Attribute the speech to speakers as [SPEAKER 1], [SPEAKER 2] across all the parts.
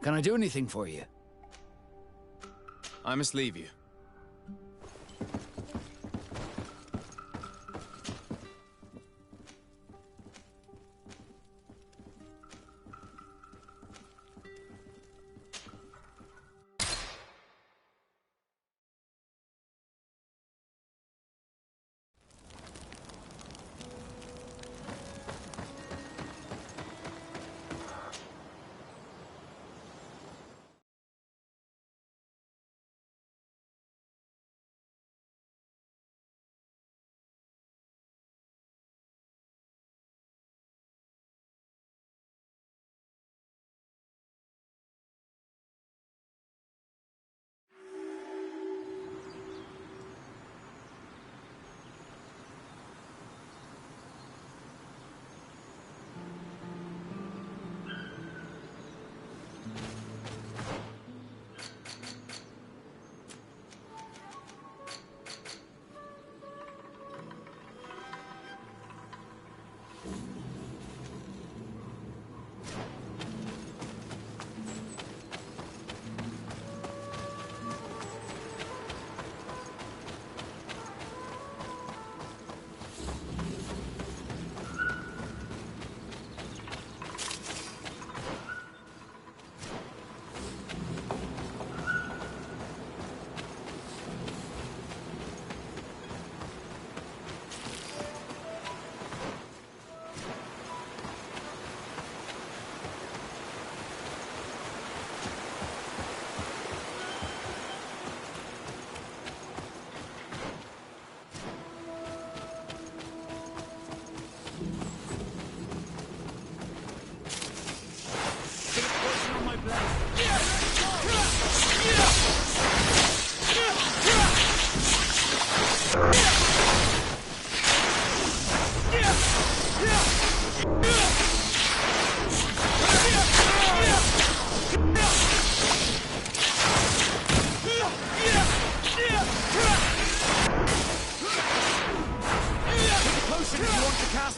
[SPEAKER 1] Can I do anything for you?
[SPEAKER 2] I must leave you.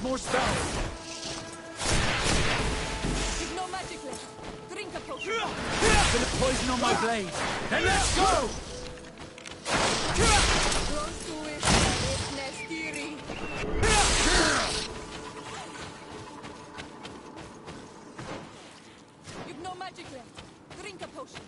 [SPEAKER 1] More spells!
[SPEAKER 3] You've no magic left. Drink a potion.
[SPEAKER 1] A bit of poison on my blade. Then let's go!
[SPEAKER 3] You've no magic left. Drink a potion.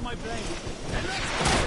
[SPEAKER 1] on my blade. Then let's go!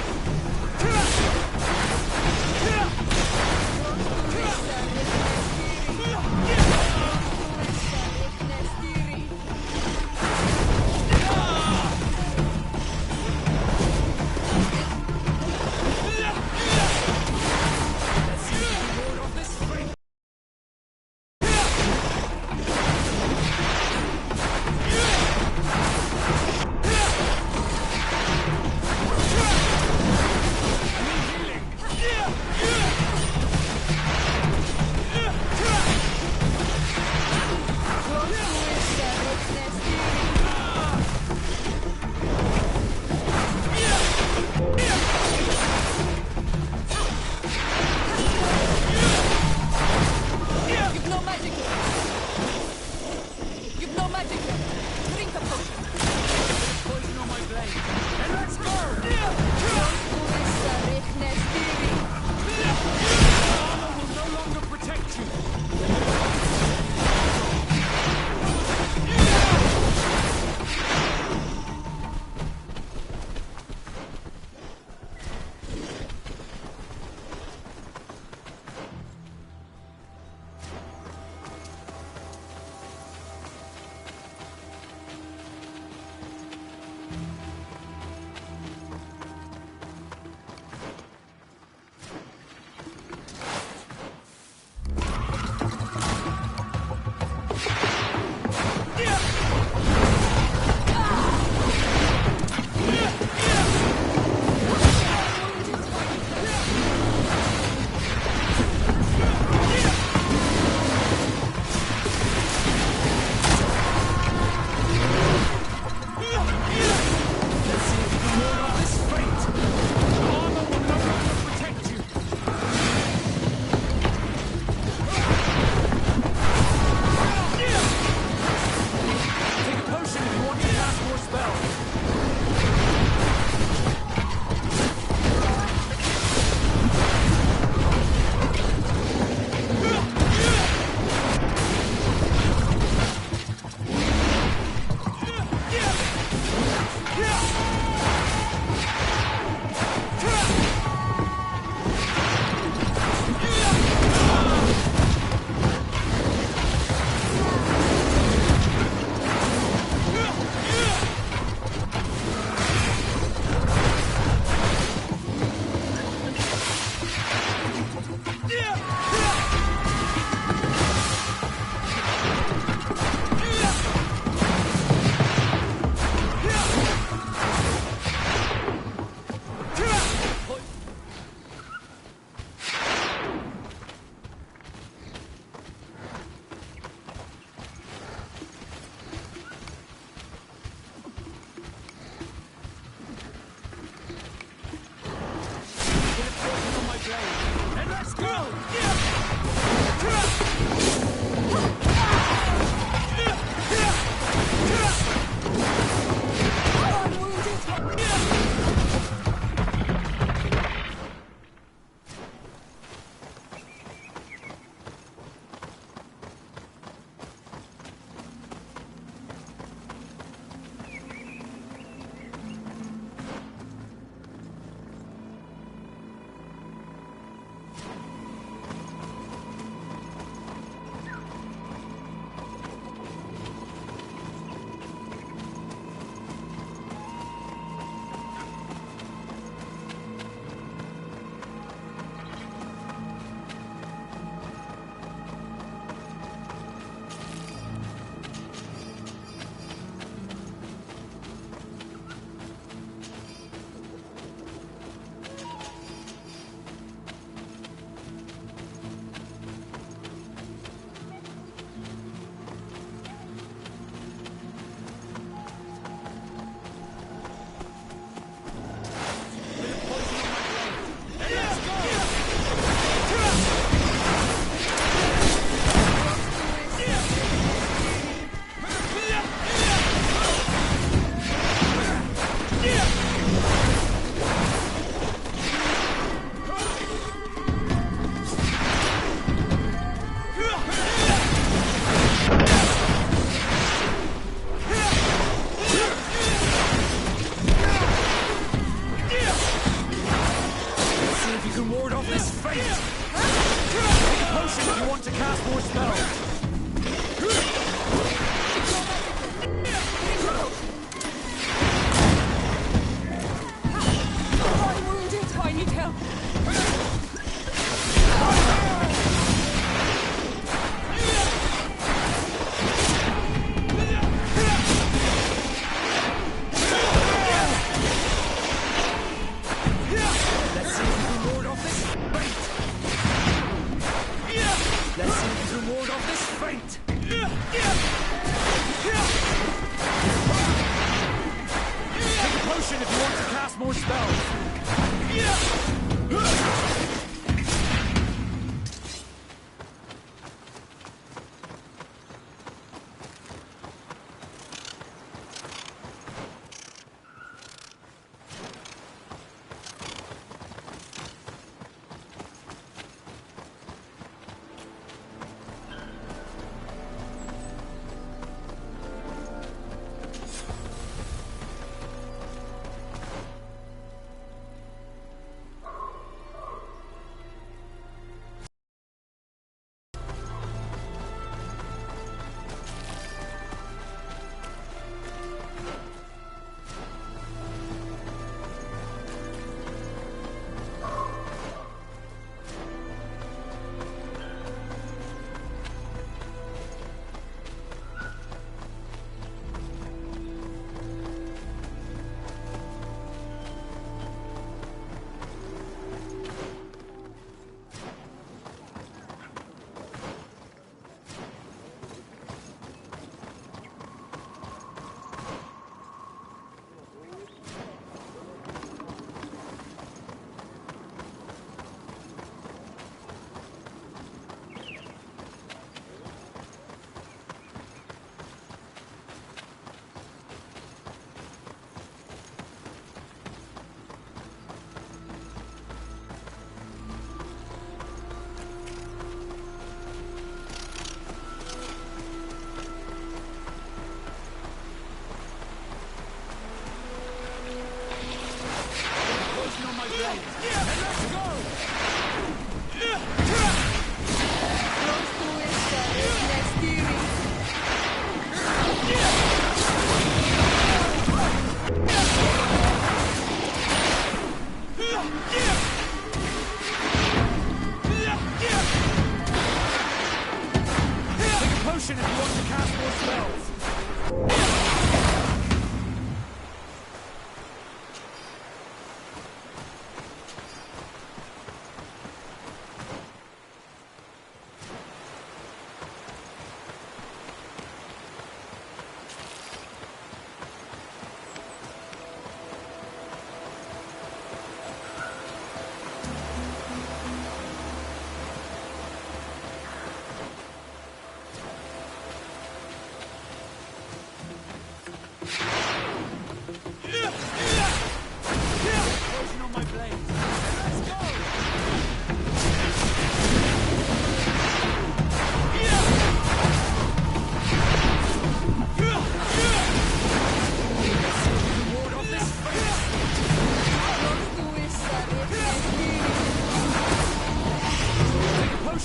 [SPEAKER 1] if you want to cast more spells.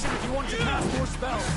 [SPEAKER 1] If you want to cast more spells.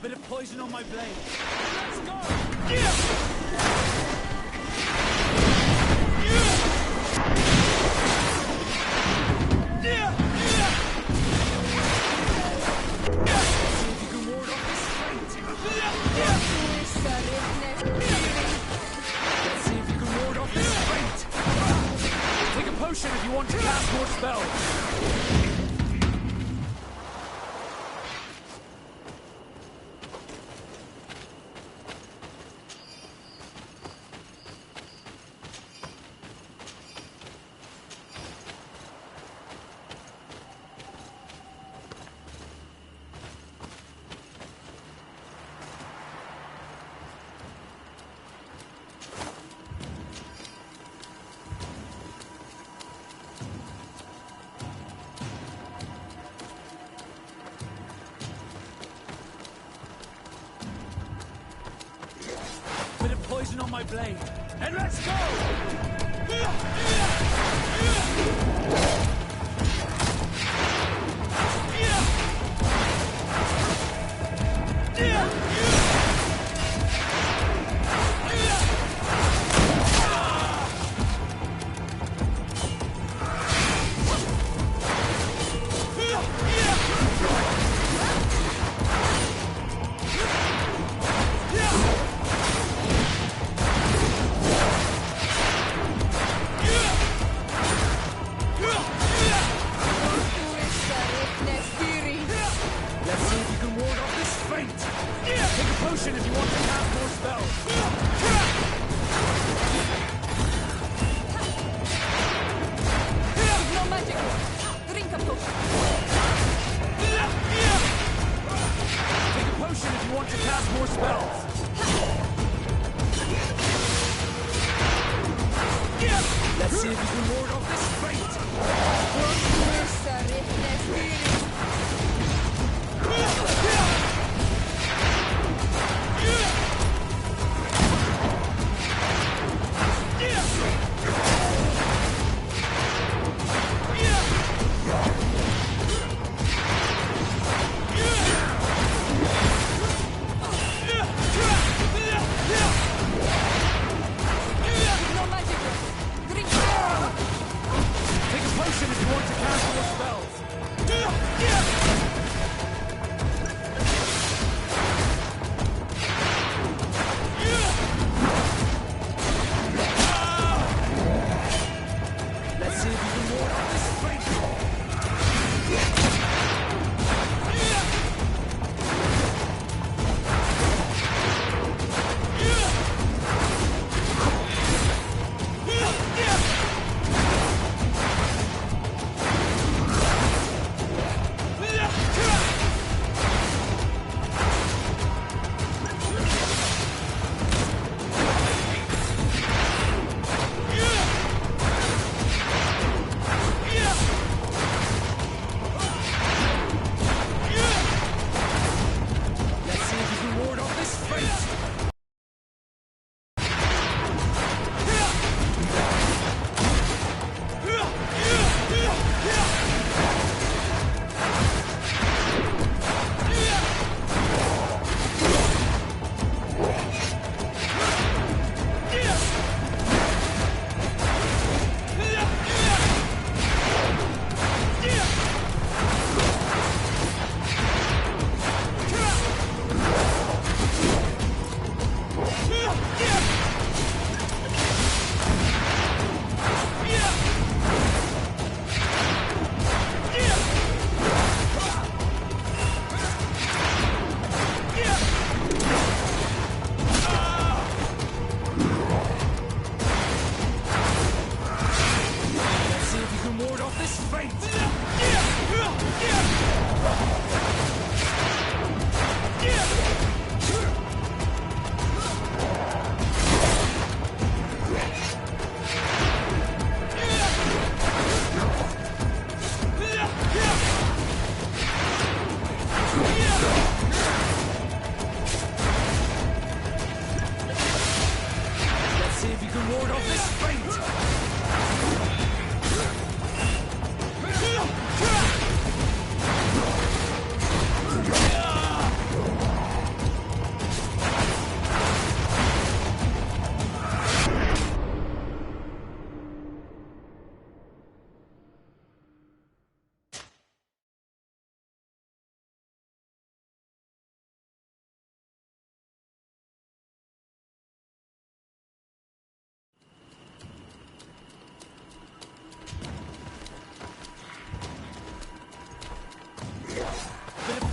[SPEAKER 1] Bit of poison on my blade. Let's go! If you want to cast more spells. Bit of poison on my blade. And let's go! If you want to cast more spells.
[SPEAKER 3] No magic left. Drink a potion.
[SPEAKER 1] Take a potion if you want to cast more spells. Let's see if you can ward off this fate.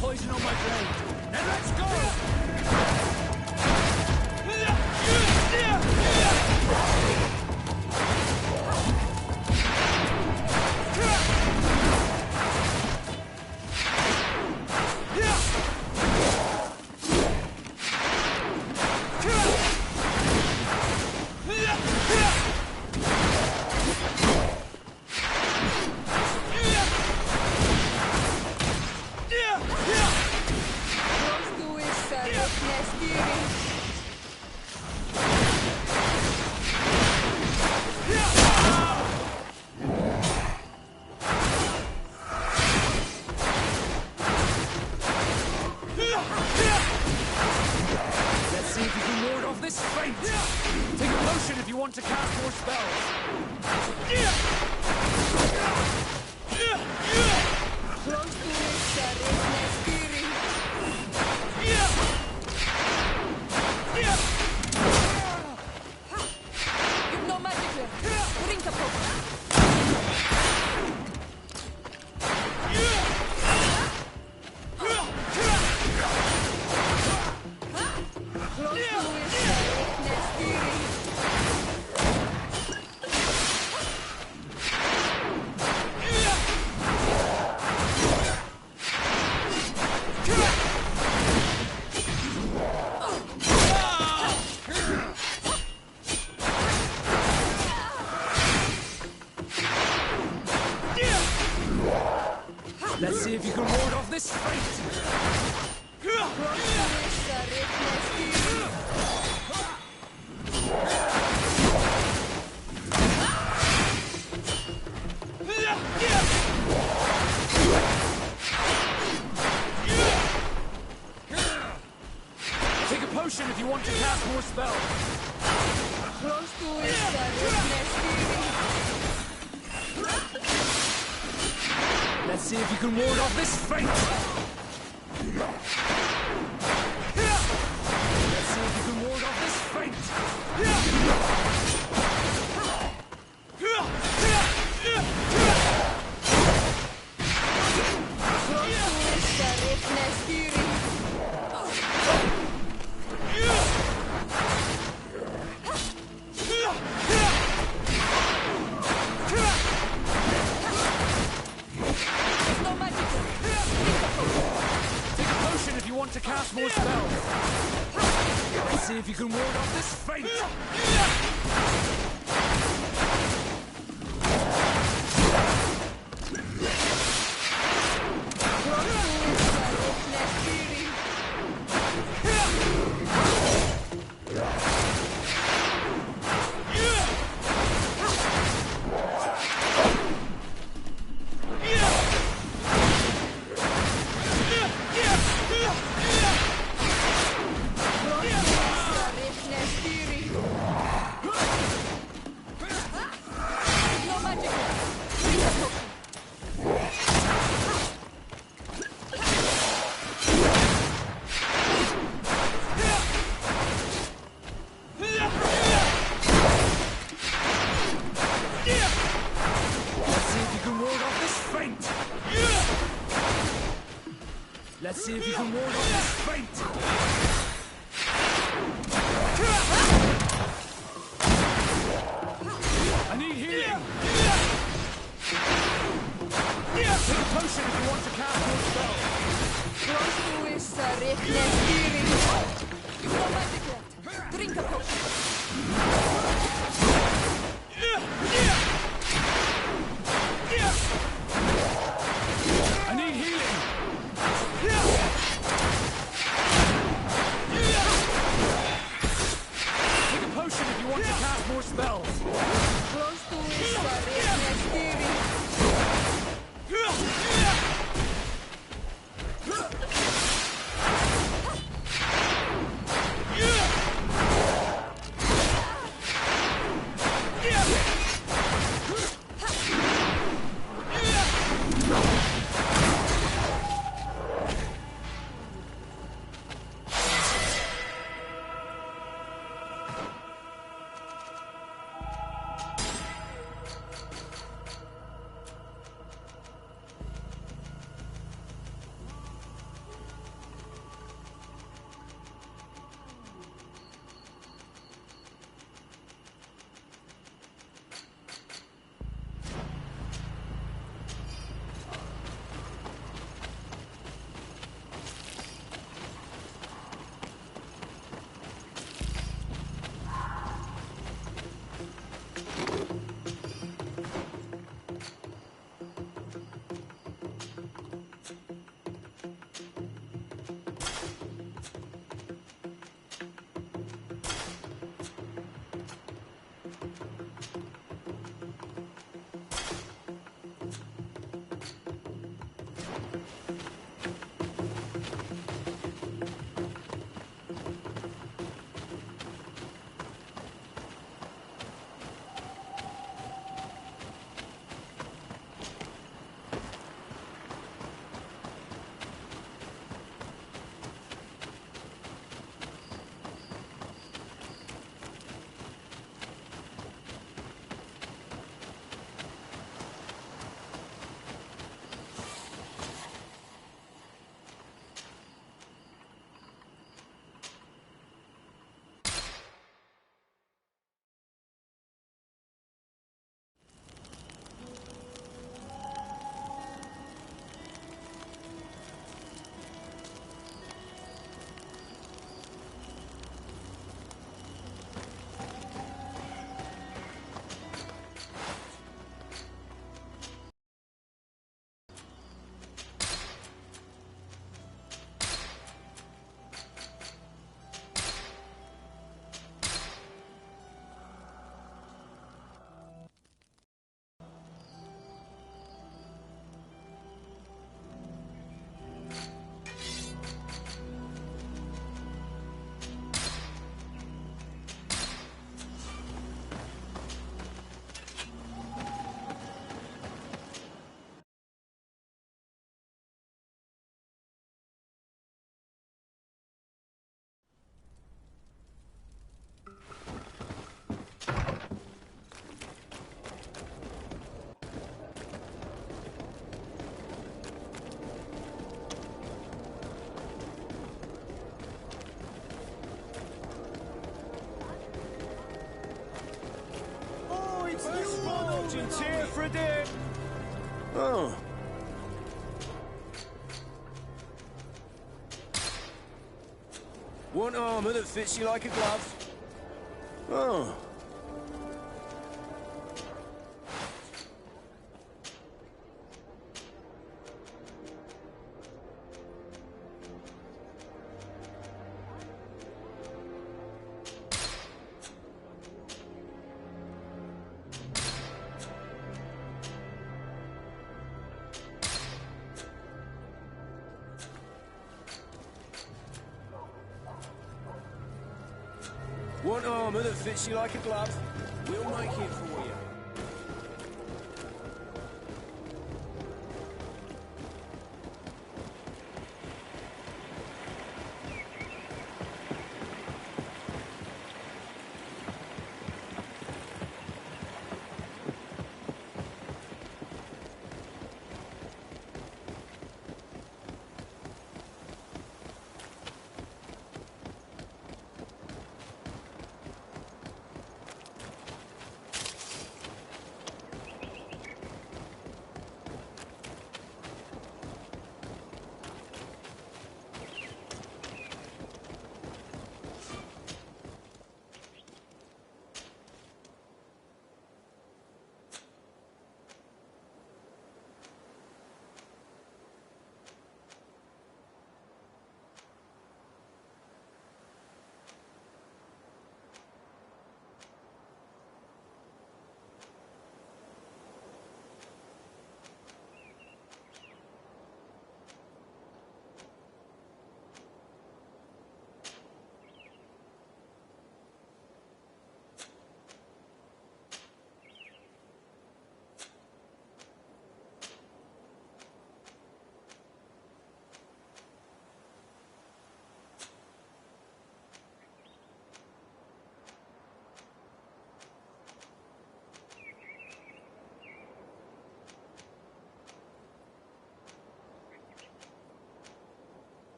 [SPEAKER 1] Poison on my blade. And let's go! Let's see if you can ward off this feint. Take a potion if you want to cast more spells.
[SPEAKER 3] You've no magic left. Drink a potion.
[SPEAKER 1] Let's see if you can ward off this feint. Take a potion if you want to cast more spells. Let's see if you can ward off this feint. Let's see if you can ward off this feint. To cast more spells. Let's see if you can ward off this feint. Let's see if you can ward off this feint. I need healing. Take a potion if you want to cast more spells.
[SPEAKER 3] You've no magic left. Drink a potion.
[SPEAKER 1] I need healing. Take a potion if you want to cast more spells. Merchant here for a day.
[SPEAKER 2] Oh. Want armor that fits you like a glove? Oh. Want armor that fits you like a glove? We'll make it for you.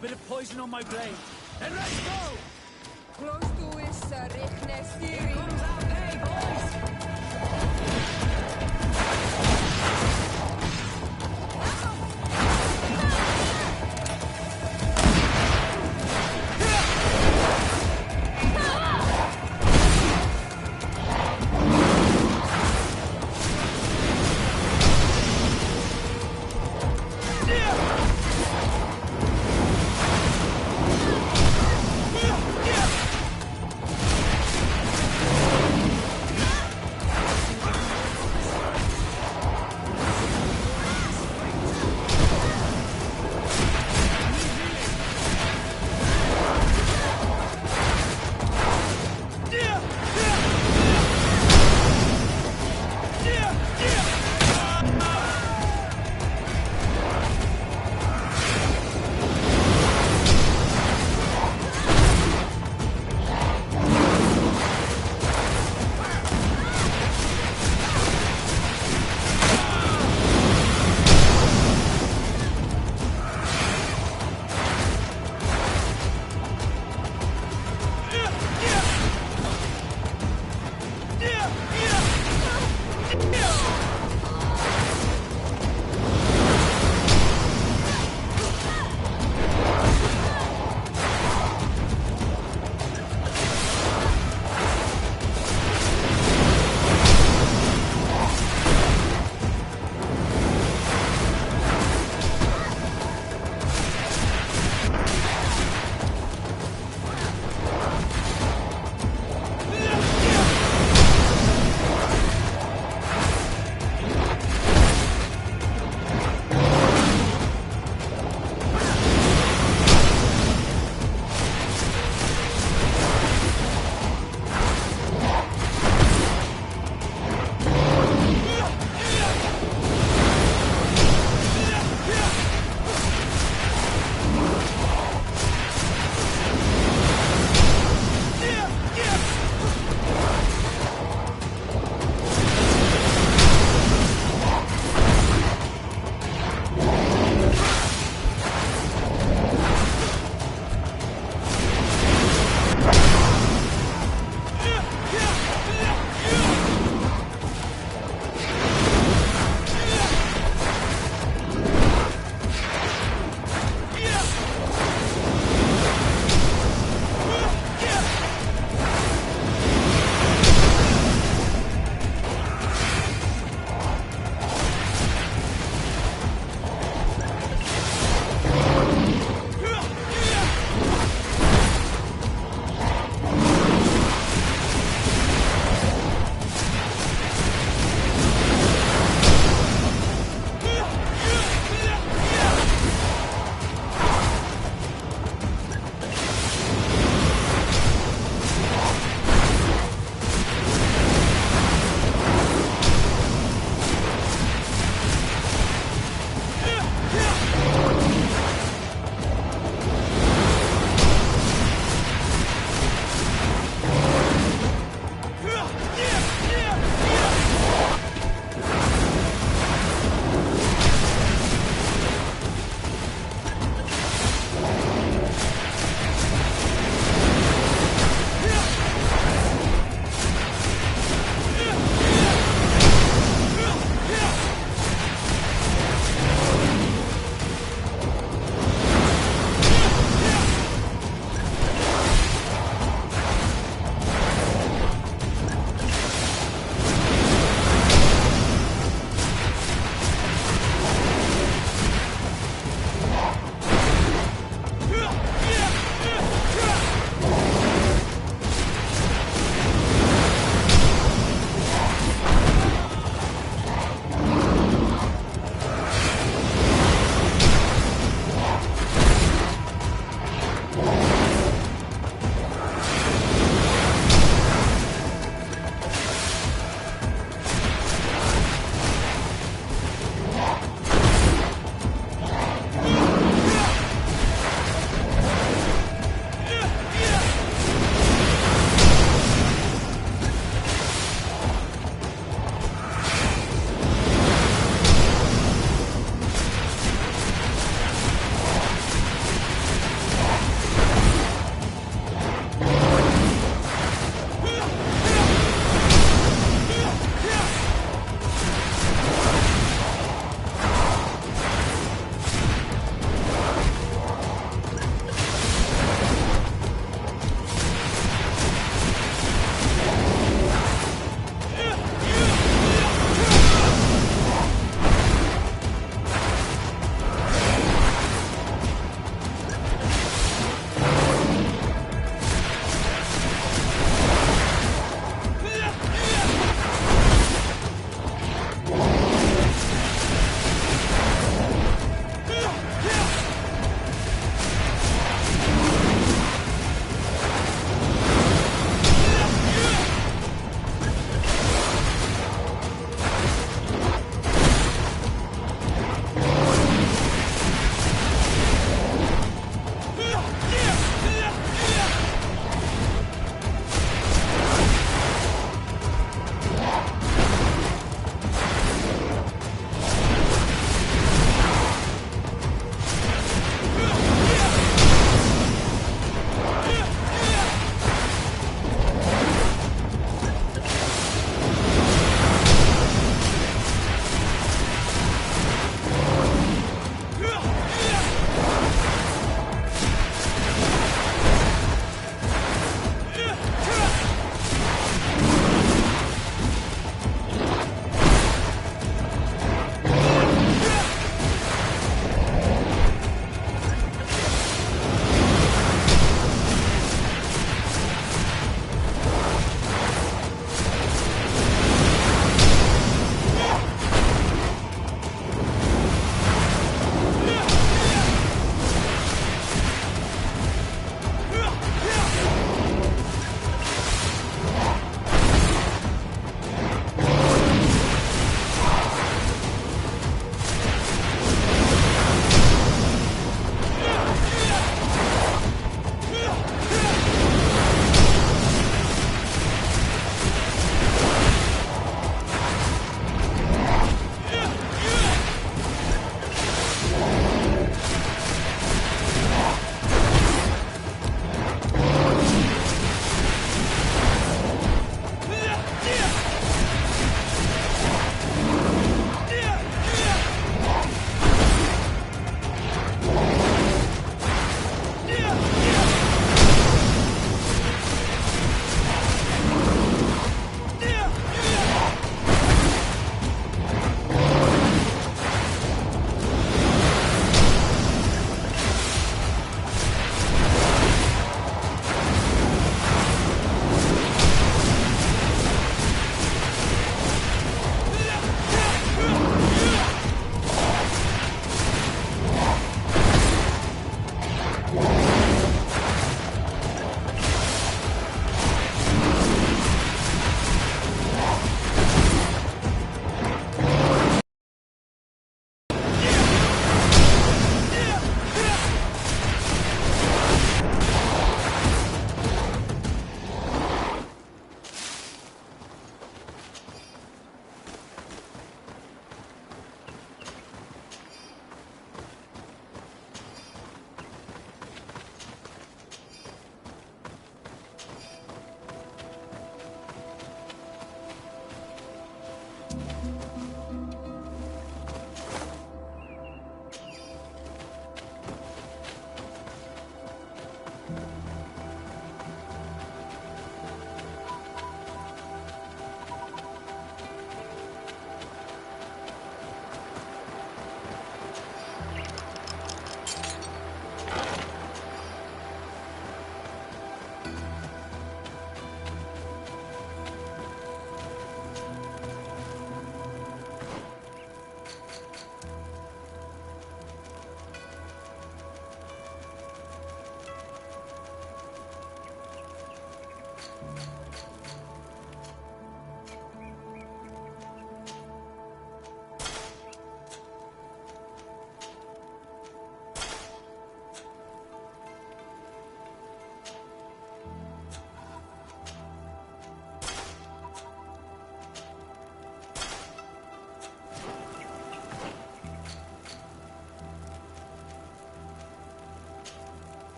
[SPEAKER 1] Bit of poison on my blade. And let's go!
[SPEAKER 3] Close to is Hikmet steering.
[SPEAKER 1] Comes out A, boys!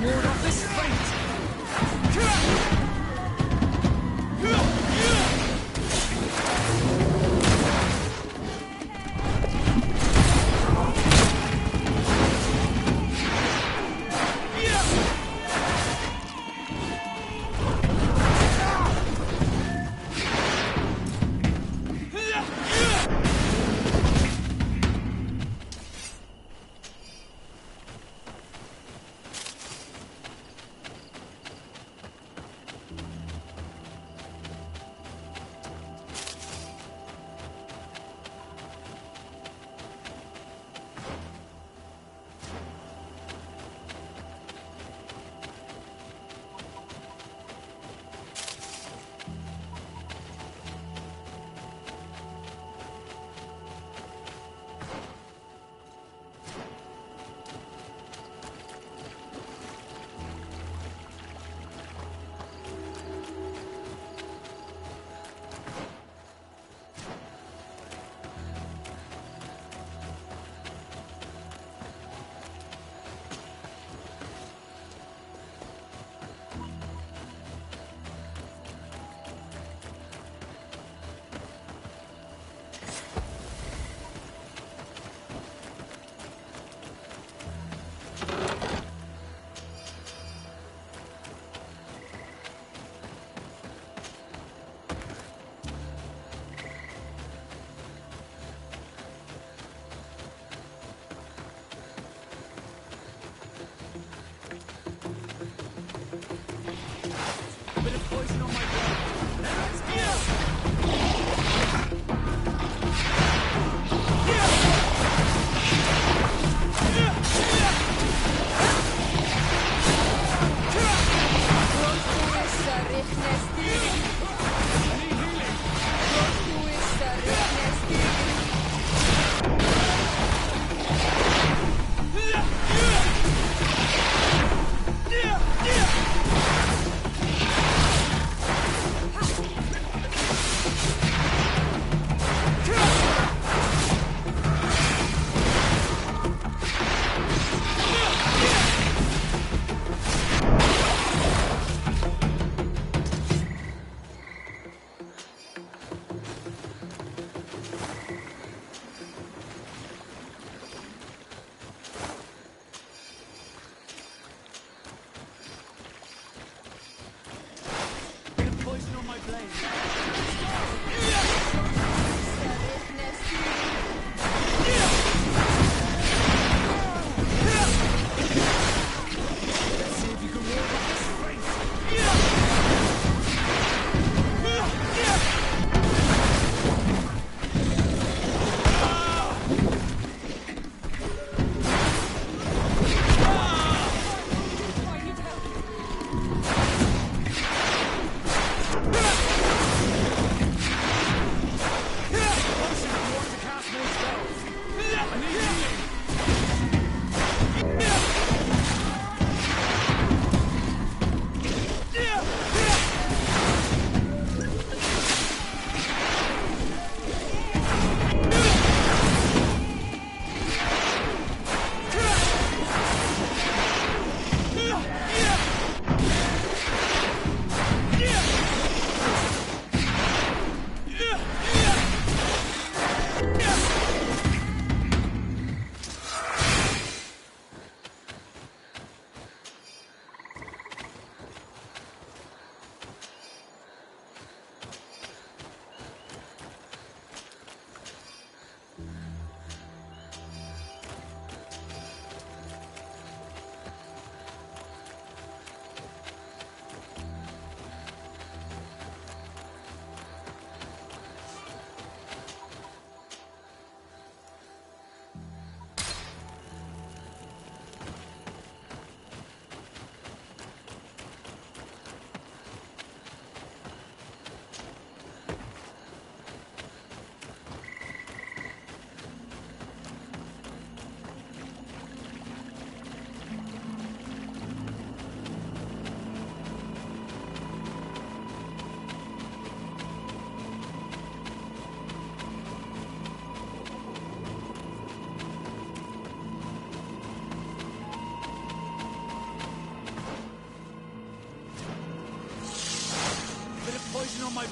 [SPEAKER 1] ward off this fate!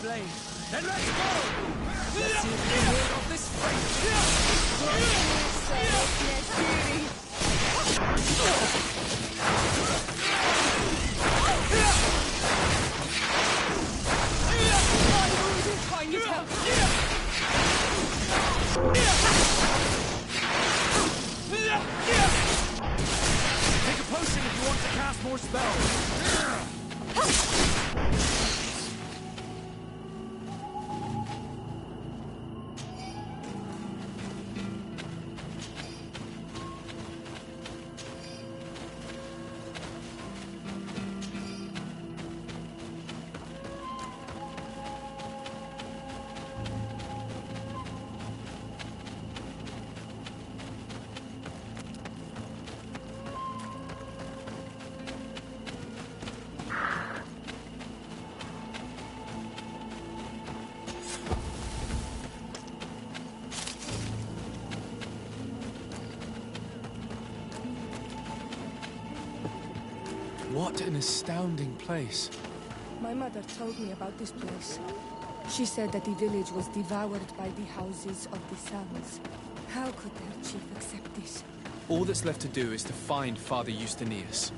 [SPEAKER 1] blade. Then let's go! Let's see if we can ward off this fate! Take a potion if you want to cast more spells. What an astounding place.
[SPEAKER 3] My mother told me about this place. She said that the village was devoured by the houses of the sons. How could their chief accept this?
[SPEAKER 1] All that's left to do is to find Father Justinius.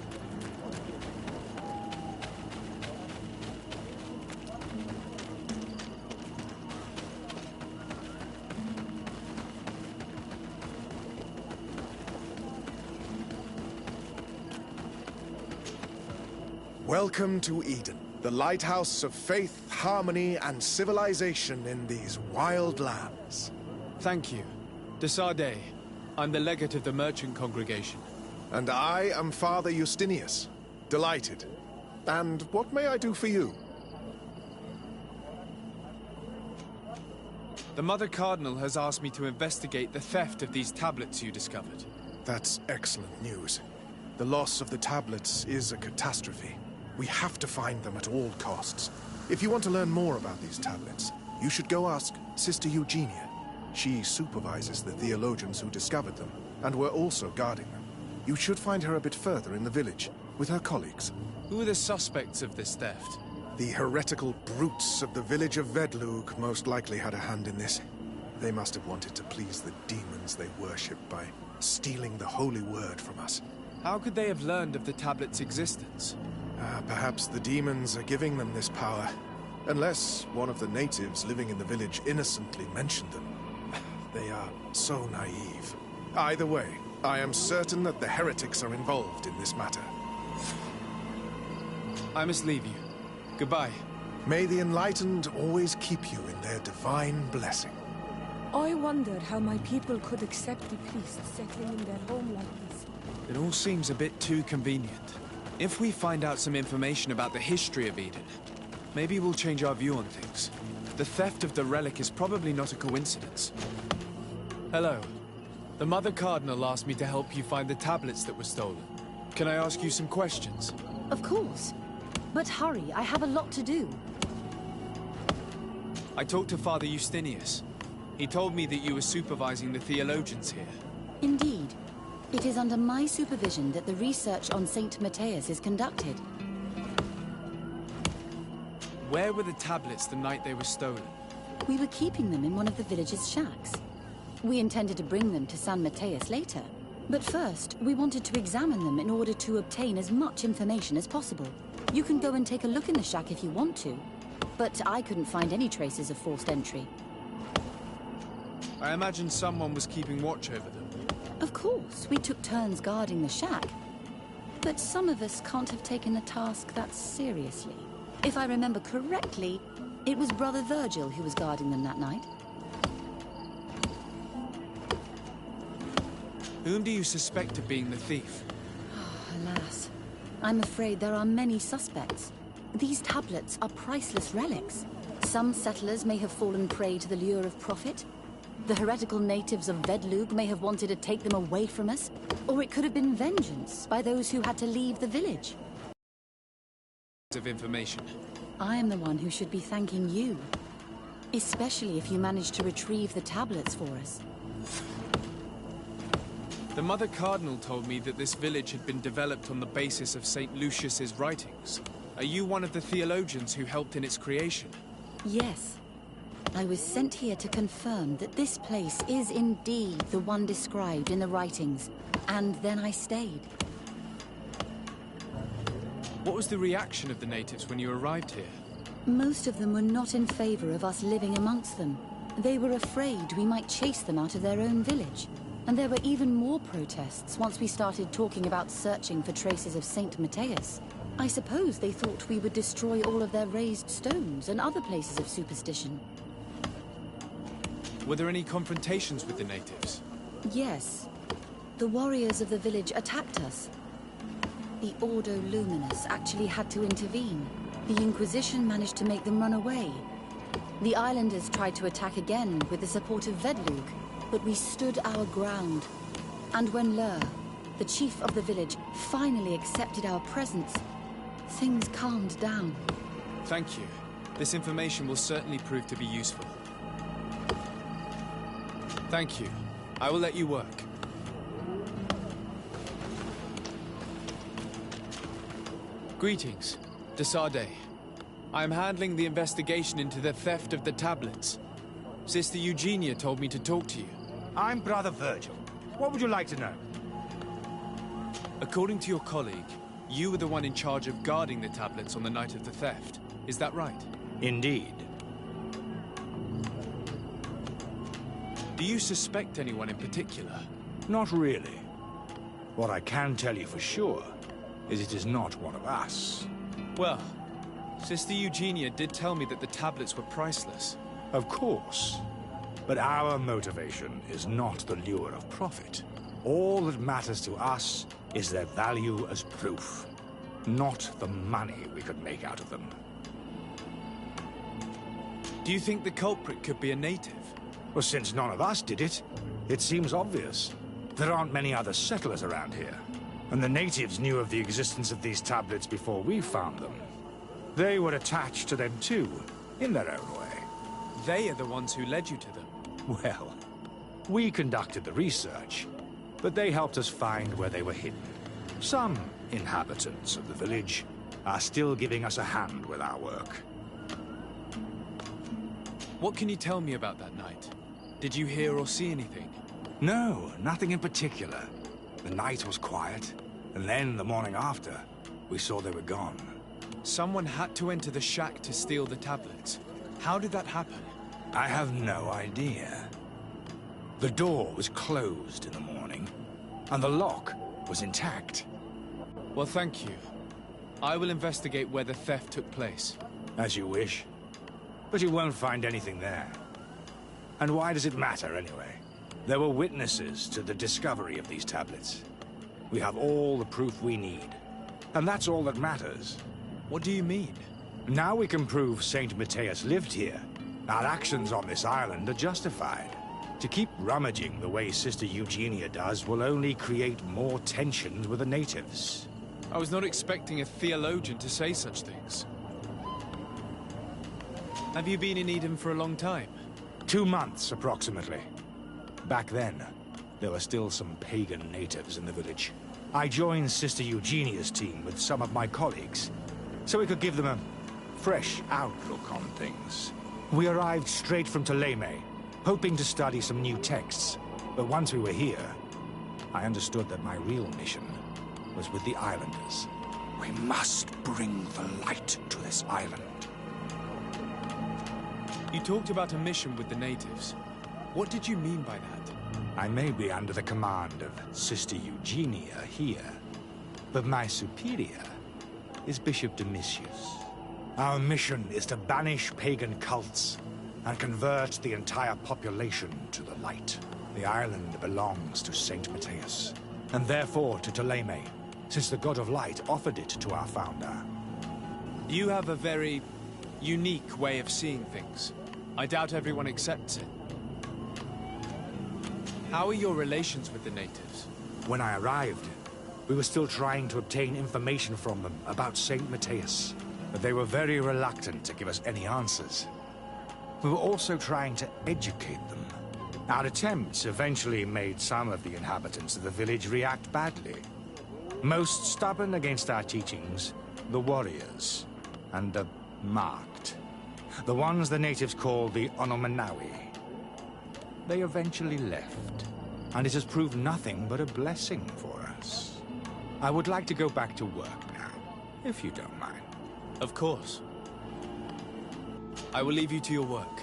[SPEAKER 4] Welcome to Eden, the lighthouse of faith, harmony, and civilization in these wild lands.
[SPEAKER 1] Thank you. Desarde. I'm the legate of the merchant congregation.
[SPEAKER 4] And I am Father Justinius. Delighted. And what may I do for you?
[SPEAKER 1] The Mother Cardinal has asked me to investigate the theft of these tablets you discovered.
[SPEAKER 4] That's excellent news. The loss of the tablets is a catastrophe. We have to find them at all costs. If you want to learn more about these tablets, you should go ask Sister Eugenia. She supervises the theologians who discovered them, and were also guarding them. You should find her a bit further in the village, with her colleagues.
[SPEAKER 1] Who are the suspects of this theft?
[SPEAKER 4] The heretical brutes of the village of Vedlug most likely had a hand in this. They must have wanted to please the demons they worship by stealing the holy word from us.
[SPEAKER 1] How could they have learned of the tablet's existence?
[SPEAKER 4] Perhaps the demons are giving them this power. Unless one of the natives living in the village innocently mentioned them. They are so naive. Either way, I am certain that the heretics are involved in this matter.
[SPEAKER 1] I must leave you. Goodbye.
[SPEAKER 4] May the enlightened always keep you in their divine blessing.
[SPEAKER 3] I wonder how my people could accept the priests settling in their home like this.
[SPEAKER 1] It all seems a bit too convenient. If we find out some information about the history of Eden, maybe we'll change our view on things. The theft of the relic is probably not a coincidence. Hello. The Mother Cardinal asked me to help you find the tablets that were stolen. Can I ask you some questions?
[SPEAKER 5] Of course. But hurry, I have a lot to do.
[SPEAKER 1] I talked to Father Justinius. He told me that you were supervising the theologians here.
[SPEAKER 5] Indeed. It is under my supervision that the research on Saint Matthias is conducted.
[SPEAKER 1] Where were the tablets the night they were stolen?
[SPEAKER 5] We were keeping them in one of the village's shacks. We intended to bring them to San Matthias later. But first, we wanted to examine them in order to obtain as much information as possible. You can go and take a look in the shack if you want to. But I couldn't find any traces of forced entry.
[SPEAKER 1] I imagine someone was keeping watch over them.
[SPEAKER 5] Of course, we took turns guarding the shack. But some of us can't have taken the task that seriously. If I remember correctly, it was Brother Virgil who was guarding them that night.
[SPEAKER 1] Whom do you suspect of being the thief?
[SPEAKER 5] Alas, I'm afraid there are many suspects. These tablets are priceless relics. Some settlers may have fallen prey to the lure of profit. The heretical natives of Vedlug may have wanted to take them away from us, or it could have been vengeance by those who had to leave the village.
[SPEAKER 1] Of information.
[SPEAKER 5] I am the one who should be thanking you, especially if you managed to retrieve the tablets for us.
[SPEAKER 1] The Mother Cardinal told me that this village had been developed on the basis of St. Lucius's writings. Are you one of the theologians who helped in its creation?
[SPEAKER 5] Yes. I was sent here to confirm that this place is indeed the one described in the writings, and then I stayed.
[SPEAKER 1] What was the reaction of the natives when you arrived here?
[SPEAKER 5] Most of them were not in favor of us living amongst them. They were afraid we might chase them out of their own village. And there were even more protests once we started talking about searching for traces of Saint Matthias. I suppose they thought we would destroy all of their raised stones and other places of superstition.
[SPEAKER 1] Were there any confrontations with the natives?
[SPEAKER 5] Yes. The warriors of the village attacked us. The Ordo Luminous actually had to intervene. The Inquisition managed to make them run away. The islanders tried to attack again with the support of Vedlug, but we stood our ground. And when Lur, the chief of the village, finally accepted our presence, things calmed down.
[SPEAKER 1] Thank you. This information will certainly prove to be useful. Thank you. I will let you work. Greetings. Desade. I am handling the investigation into the theft of the tablets. Sister Eugenia told me to talk to you.
[SPEAKER 6] I'm Brother Virgil. What would you like to know?
[SPEAKER 1] According to your colleague, you were the one in charge of guarding the tablets on the night of the theft. Is that right?
[SPEAKER 6] Indeed.
[SPEAKER 1] Do you suspect anyone in particular?
[SPEAKER 6] Not really. What I can tell you for sure is it is not one of us.
[SPEAKER 1] Well, Sister Eugenia did tell me that the tablets were priceless.
[SPEAKER 6] Of course. But our motivation is not the lure of profit. All that matters to us is their value as proof, not the money we could make out of them.
[SPEAKER 1] Do you think the culprit could be a native?
[SPEAKER 6] Well, since none of us did it, it seems obvious. There aren't many other settlers around here, and the natives knew of the existence of these tablets before we found them. They were attached to them too, in their own way.
[SPEAKER 1] They are the ones who led you to them.
[SPEAKER 6] Well, we conducted the research, but they helped us find where they were hidden. Some inhabitants of the village are still giving us a hand with our work.
[SPEAKER 1] What can you tell me about that night? Did you hear or see anything?
[SPEAKER 6] No, nothing in particular. The night was quiet, and then the morning after, we saw they were gone.
[SPEAKER 1] Someone had to enter the shack to steal the tablets. How did that happen?
[SPEAKER 6] I have no idea. The door was closed in the morning, and the lock was intact.
[SPEAKER 1] Well, thank you. I will investigate where the theft took place.
[SPEAKER 6] As you wish. But you won't find anything there. And why does it matter, anyway? There were witnesses to the discovery of these tablets. We have all the proof we need. And that's all that matters.
[SPEAKER 1] What do you mean?
[SPEAKER 6] Now we can prove Saint Matthias lived here. Our actions on this island are justified. To keep rummaging the way Sister Eugenia does will only create more tensions with the natives.
[SPEAKER 1] I was not expecting a theologian to say such things. Have you been in Eden for a long time?
[SPEAKER 6] 2 months, approximately. Back then, there were still some pagan natives in the village. I joined Sister Eugenia's team with some of my colleagues, so we could give them a fresh outlook on things. We arrived straight from Theleme, hoping to study some new texts. But once we were here, I understood that my real mission was with the islanders. We must bring the light to this island.
[SPEAKER 1] You talked about a mission with the natives. What did you mean by that?
[SPEAKER 6] I may be under the command of Sister Eugenia here, but my superior is Bishop Domitius. Our mission is to banish pagan cults and convert the entire population to the light. The island belongs to Saint Matthias, and therefore to Theleme, since the God of Light offered it to our founder.
[SPEAKER 1] You have a very unique way of seeing things. I doubt everyone accepts it. How are your relations with the natives?
[SPEAKER 6] When I arrived, we were still trying to obtain information from them about Saint Matthias, but they were very reluctant to give us any answers. We were also trying to educate them. Our attempts eventually made some of the inhabitants of the village react badly. Most stubborn against our teachings, the warriors, and the marked. The ones the natives call the Onomanawi. They eventually left, and it has proved nothing but a blessing for us. I would like to go back to work now, if you don't mind.
[SPEAKER 1] Of course. I will leave you to your work.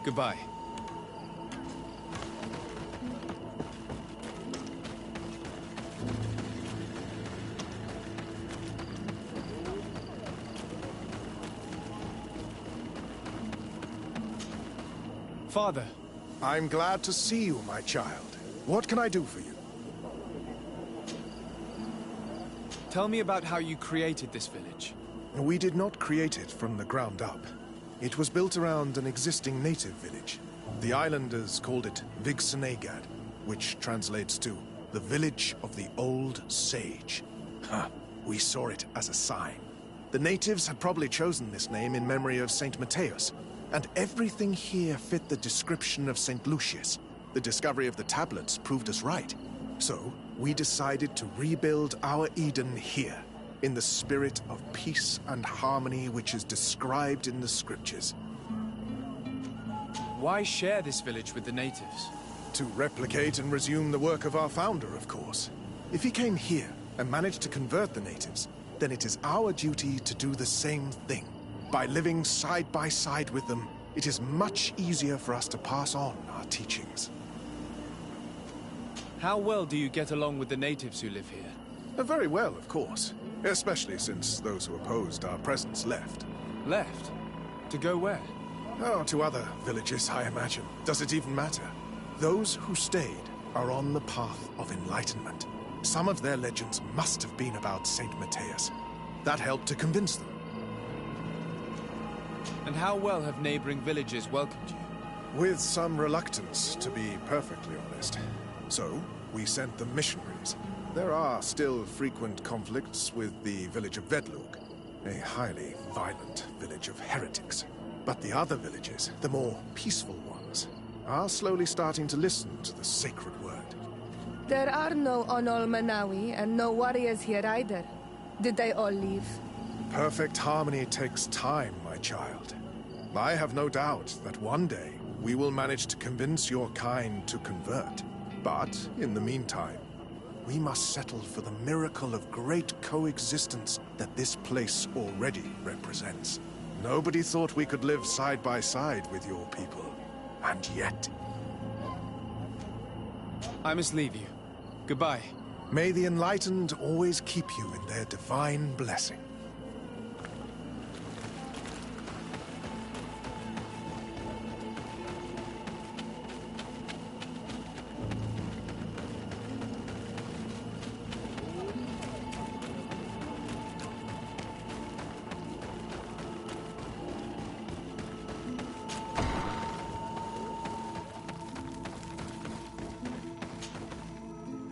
[SPEAKER 1] Goodbye. Father.
[SPEAKER 4] I'm glad to see you, my child. What can I do for you?
[SPEAKER 1] Tell me about how you created this village.
[SPEAKER 4] We did not create it from the ground up. It was built around an existing native village. The islanders called it Vigsanagad, which translates to the village of the old sage. We saw it as a sign. The natives had probably chosen this name in memory of Saint Matthias, and everything here fit the description of St. Lucius. The discovery of the tablets proved us right. So, we decided to rebuild our Eden here, in the spirit of peace and harmony which is described in the scriptures.
[SPEAKER 1] Why share this village with the natives?
[SPEAKER 4] To replicate and resume the work of our founder, of course. If he came here and managed to convert the natives, then it is our duty to do the same thing. By living side by side with them, it is much easier for us to pass on our teachings.
[SPEAKER 1] How well do you get along with the natives who live here?
[SPEAKER 4] Very well, of course. Especially since those who opposed our presence left.
[SPEAKER 1] Left? To go where?
[SPEAKER 4] Oh, to other villages, I imagine. Does it even matter? Those who stayed are on the path of enlightenment. Some of their legends must have been about Saint Matthias. That helped to convince them.
[SPEAKER 1] And how well have neighboring villages welcomed you?
[SPEAKER 4] With some reluctance, to be perfectly honest. So, we sent them missionaries. There are still frequent conflicts with the village of Vedlug, a highly violent village of heretics. But the other villages, the more peaceful ones, are slowly starting to listen to the sacred word.
[SPEAKER 3] There are no Onomanawi and no warriors here either. Did they all leave?
[SPEAKER 4] Perfect harmony takes time, my child. I have no doubt that one day we will manage to convince your kind to convert. But, in the meantime, we must settle for the miracle of great coexistence that this place already represents. Nobody thought we could live side by side with your people. And yet...
[SPEAKER 1] I must leave you. Goodbye.
[SPEAKER 4] May the enlightened always keep you in their divine blessing.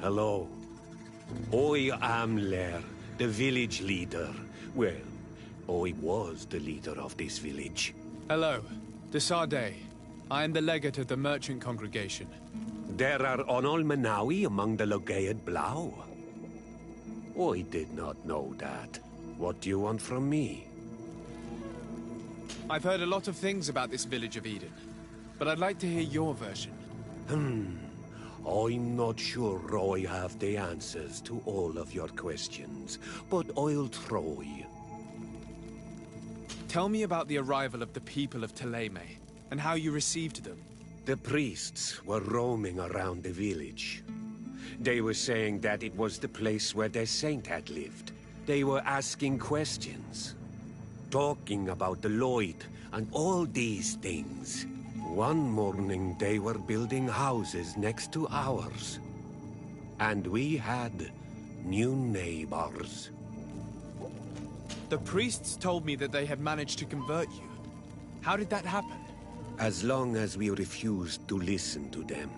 [SPEAKER 7] Hello. I am Lair, the village leader. Well, I was the leader of this village.
[SPEAKER 1] Hello. Desade. I am the legate of the merchant congregation.
[SPEAKER 7] There are Onolmanawi among the Logead Blau. I did not know that. What do you want from me?
[SPEAKER 1] I've heard a lot of things about this village of Eden, but I'd like to hear your version.
[SPEAKER 7] I'm not sure I have the answers to all of your questions, but I'll try.
[SPEAKER 1] Tell me about the arrival of the people of Theleme, and how you received them.
[SPEAKER 7] The priests were roaming around the village. They were saying that it was the place where their saint had lived. They were asking questions, talking about the Lloyd and all these things. One morning they were building houses next to ours. And we had new neighbors.
[SPEAKER 1] The priests told me that they had managed to convert you. How did that happen?
[SPEAKER 7] As long as we refused to listen to them.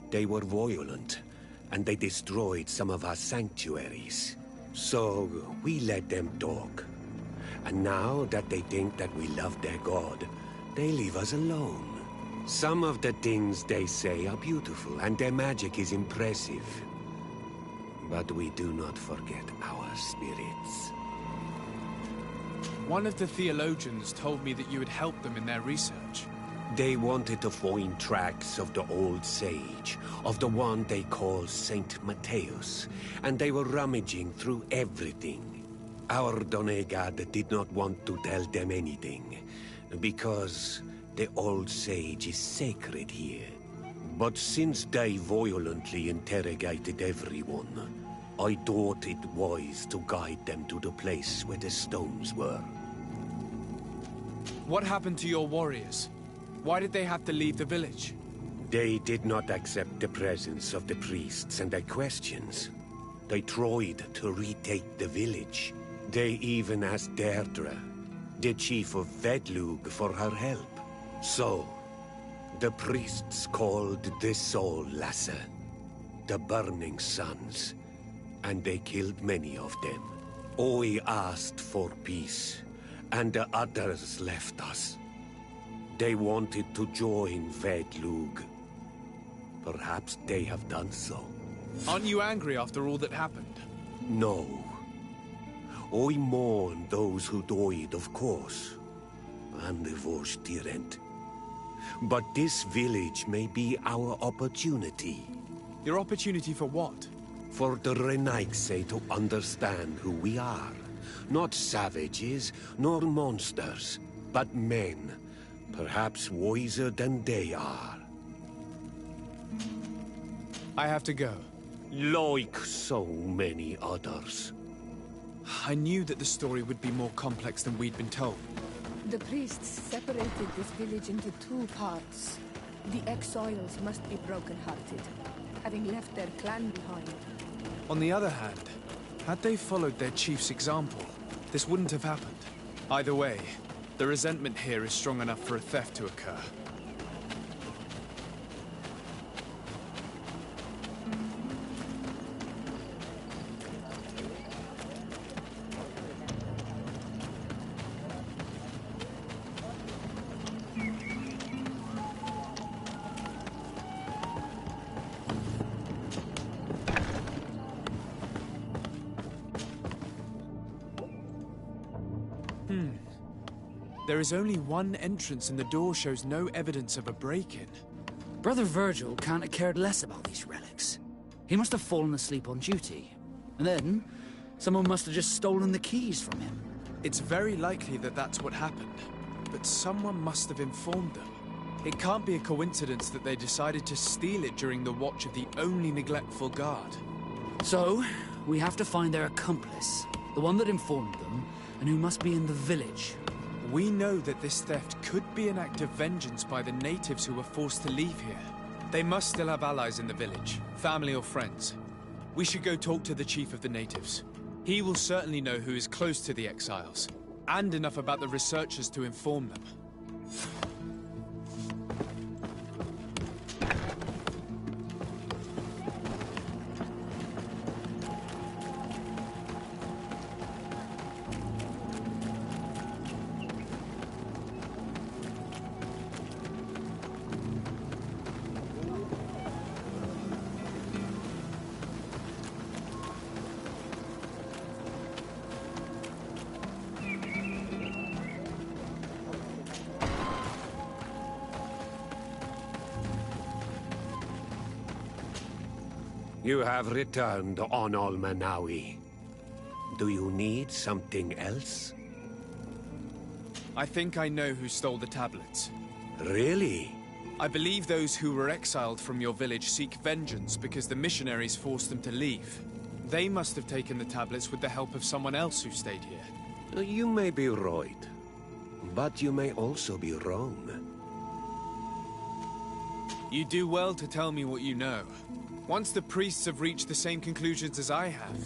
[SPEAKER 7] They were violent, and they destroyed some of our sanctuaries. So we let them talk. And now that they think that we love their god, they leave us alone. Some of the things they say are beautiful, and their magic is impressive. But we do not forget our spirits.
[SPEAKER 1] One of the theologians told me that you had helped them in their research.
[SPEAKER 7] They wanted to find tracks of the old sage, of the one they call Saint Matthäus, and they were rummaging through everything. Our Donegad did not want to tell them anything, because the old sage is sacred here. But since they violently interrogated everyone, I thought it wise to guide them to the place where the stones were.
[SPEAKER 1] What happened to your warriors? Why did they have to leave the village?
[SPEAKER 7] They did not accept the presence of the priests and their questions. They tried to retake the village. They even asked Deirdre, the chief of Vedlug, for her help. So, the priests called the Soul Lasser, the Burning Suns, and they killed many of them. I asked for peace, and the others left us. They wanted to join Vedlug. Perhaps they have done so.
[SPEAKER 1] Aren't you angry after all that happened?
[SPEAKER 7] No. I mourn those who died, of course, and the Vorstyrent. But this village may be our opportunity.
[SPEAKER 1] Your opportunity for what?
[SPEAKER 7] For the Renaigse to understand who we are. Not savages, nor monsters, but men. Perhaps wiser than they are.
[SPEAKER 1] I have to go.
[SPEAKER 7] Like so many others.
[SPEAKER 1] I knew that the story would be more complex than we'd been told.
[SPEAKER 3] The priests separated this village into two parts. The exiles must be broken-hearted, having left their clan behind.
[SPEAKER 1] On the other hand, had they followed their chief's example, this wouldn't have happened. Either way, the resentment here is strong enough for a theft to occur. There is only one entrance and the door shows no evidence of a break-in.
[SPEAKER 8] Brother Virgil can't have cared less about these relics. He must have fallen asleep on duty. And then, someone must have just stolen the keys from him.
[SPEAKER 1] It's very likely that that's what happened, but someone must have informed them. It can't be a coincidence that they decided to steal it during the watch of the only neglectful guard.
[SPEAKER 8] So, we have to find their accomplice, the one that informed them, and who must be in the village.
[SPEAKER 1] We know that this theft could be an act of vengeance by the natives who were forced to leave here. They must still have allies in the village, family or friends. We should go talk to the chief of the natives. He will certainly know who is close to the exiles, and enough about the researchers to inform them.
[SPEAKER 7] You have returned on Almanawi. Do you need something else?
[SPEAKER 1] I think I know who stole the tablets.
[SPEAKER 7] Really?
[SPEAKER 1] I believe those who were exiled from your village seek vengeance because the missionaries forced them to leave. They must have taken the tablets with the help of someone else who stayed here.
[SPEAKER 7] You may be right, but you may also be wrong.
[SPEAKER 1] You do well to tell me what you know. Once the priests have reached the same conclusions as I have,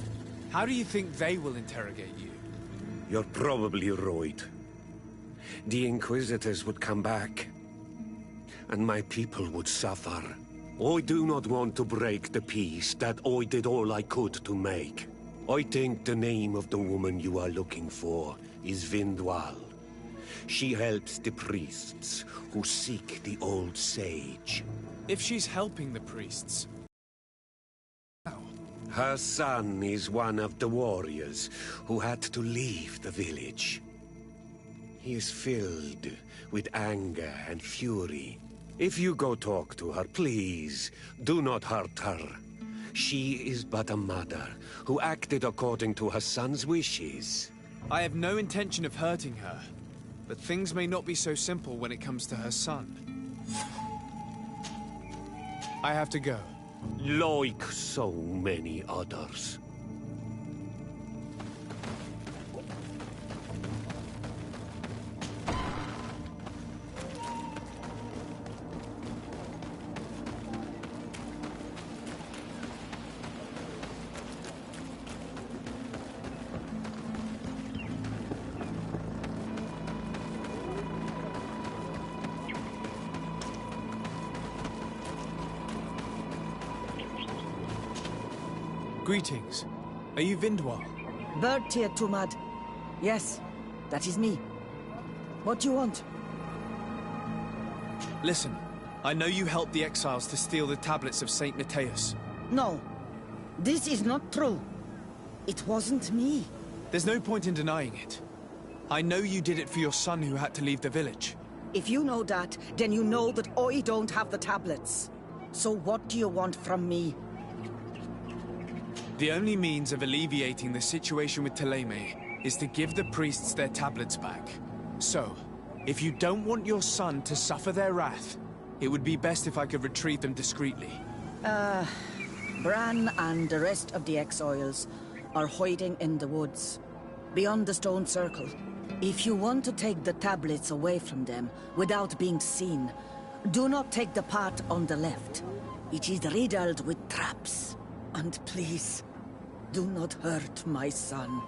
[SPEAKER 1] how do you think they will interrogate you?
[SPEAKER 7] You're probably right. The Inquisitors would come back, and my people would suffer. I do not want to break the peace that I did all I could to make. I think the name of the woman you are looking for is Vindwal. She helps the priests who seek the old sage.
[SPEAKER 1] If she's helping the priests...
[SPEAKER 7] Her son is one of the warriors who had to leave the village. He is filled with anger and fury. If you go talk to her, please, do not hurt her. She is but a mother who acted according to her son's wishes.
[SPEAKER 1] I have no intention of hurting her, but things may not be so simple when it comes to her son. I have to go.
[SPEAKER 7] Like so many others.
[SPEAKER 1] Greetings. Are you Vindwal?
[SPEAKER 9] Bird here, Tumad. Yes, that is me. What do you want?
[SPEAKER 1] Listen, I know you helped the exiles to steal the tablets of Saint Matthias.
[SPEAKER 9] No, this is not true. It wasn't me.
[SPEAKER 1] There's no point in denying it. I know you did it for your son who had to leave the village.
[SPEAKER 9] If you know that, then you know that I don't have the tablets. So what do you want from me?
[SPEAKER 1] The only means of alleviating the situation with Theleme is to give the priests their tablets back. So, if you don't want your son to suffer their wrath, it would be best if I could retrieve them discreetly.
[SPEAKER 9] Bran and the rest of the exiles are hiding in the woods, beyond the stone circle. If you want to take the tablets away from them without being seen, do not take the path on the left. It is riddled with traps. And please, do not hurt my son.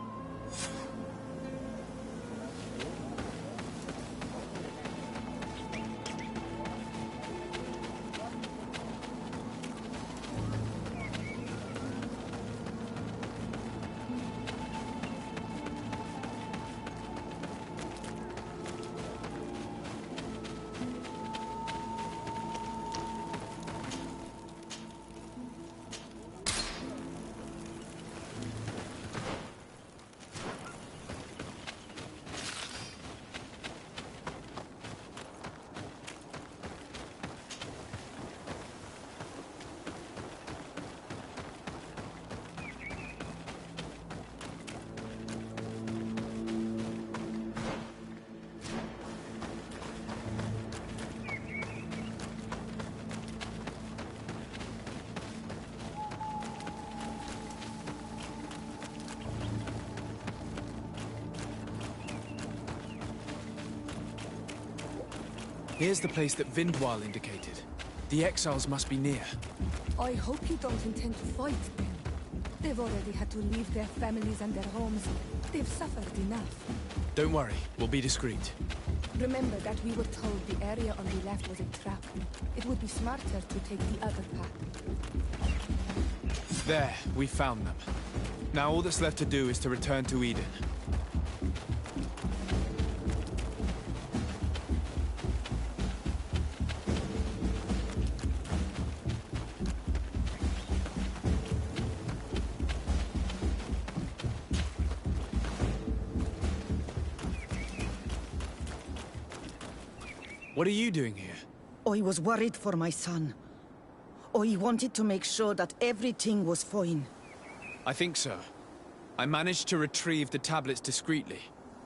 [SPEAKER 1] Here's the place that Vindwal indicated. The exiles must be near.
[SPEAKER 3] I hope you don't intend to fight them. They've already had to leave their families and their homes. They've suffered enough.
[SPEAKER 1] Don't worry, we'll be discreet.
[SPEAKER 3] Remember that we were told the area on the left was a trap. It would be smarter to take the other path.
[SPEAKER 1] There, we found them. Now all that's left to do is to return to Eden. What are you doing here?
[SPEAKER 9] I was worried for my son. I wanted to make sure that everything was fine.
[SPEAKER 1] I think so. I managed to retrieve the tablets discreetly.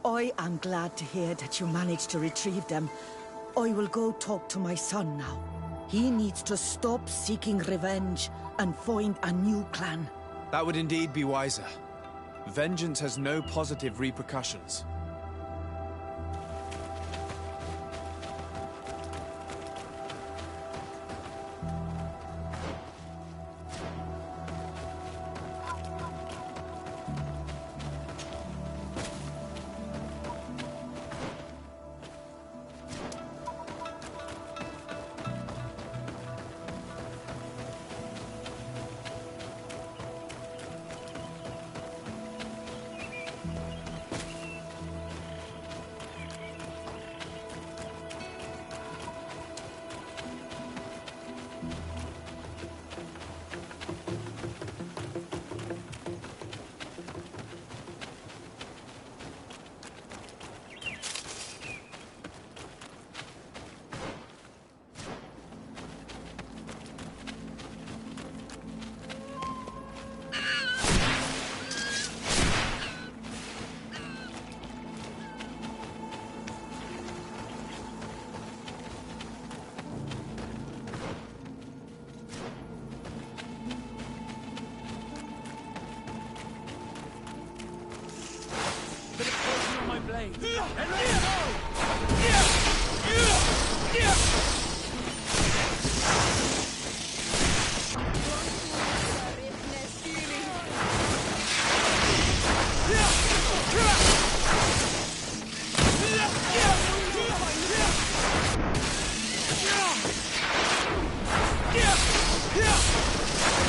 [SPEAKER 9] I am glad to hear that you managed to retrieve them. I will go talk to my son now. He needs to stop seeking revenge and find a new clan.
[SPEAKER 1] That would indeed be wiser. Vengeance has no positive repercussions.
[SPEAKER 8] blade. And let's go!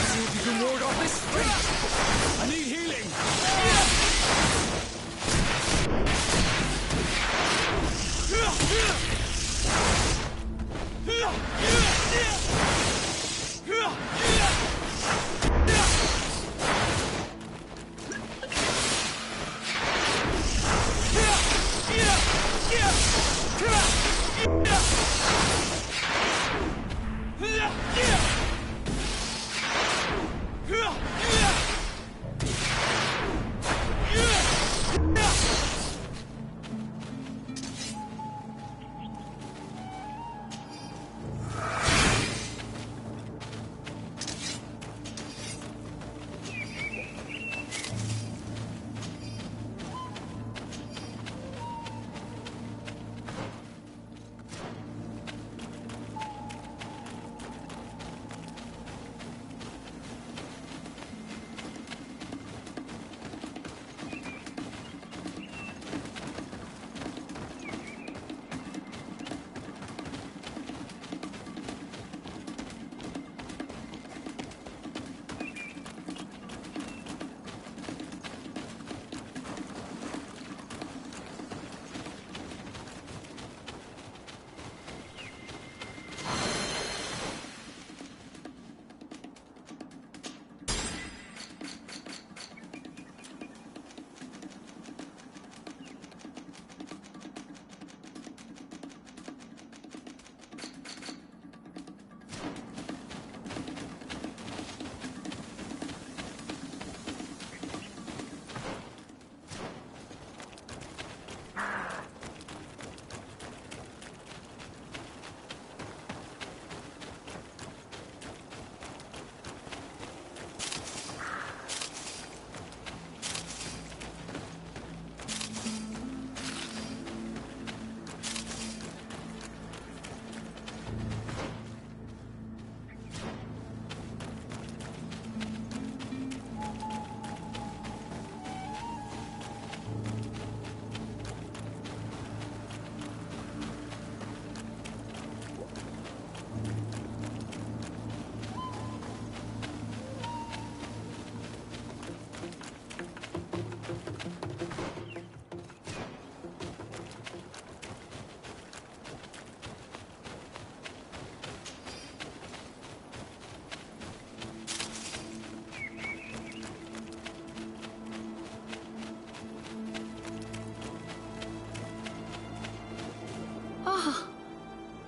[SPEAKER 8] See if you can ward off this strength. I need healing.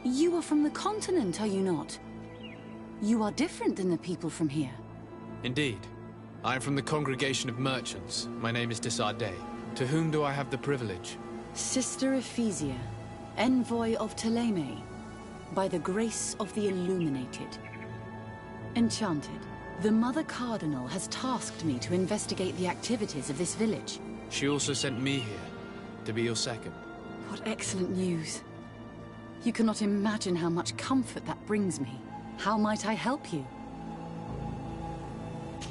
[SPEAKER 5] You are from the continent, are you not? You are different than the people from here.
[SPEAKER 1] Indeed. I am from the congregation of merchants. My name is *It. To whom do I have the privilege?
[SPEAKER 5] Sister Ephesia, envoy of Theleme, by the grace of the Illuminated. Enchanted, the Mother Cardinal has tasked me to investigate the activities of this village.
[SPEAKER 1] She also sent me here, to be your second.
[SPEAKER 5] What excellent news. You cannot imagine how much comfort that brings me. How might I help you?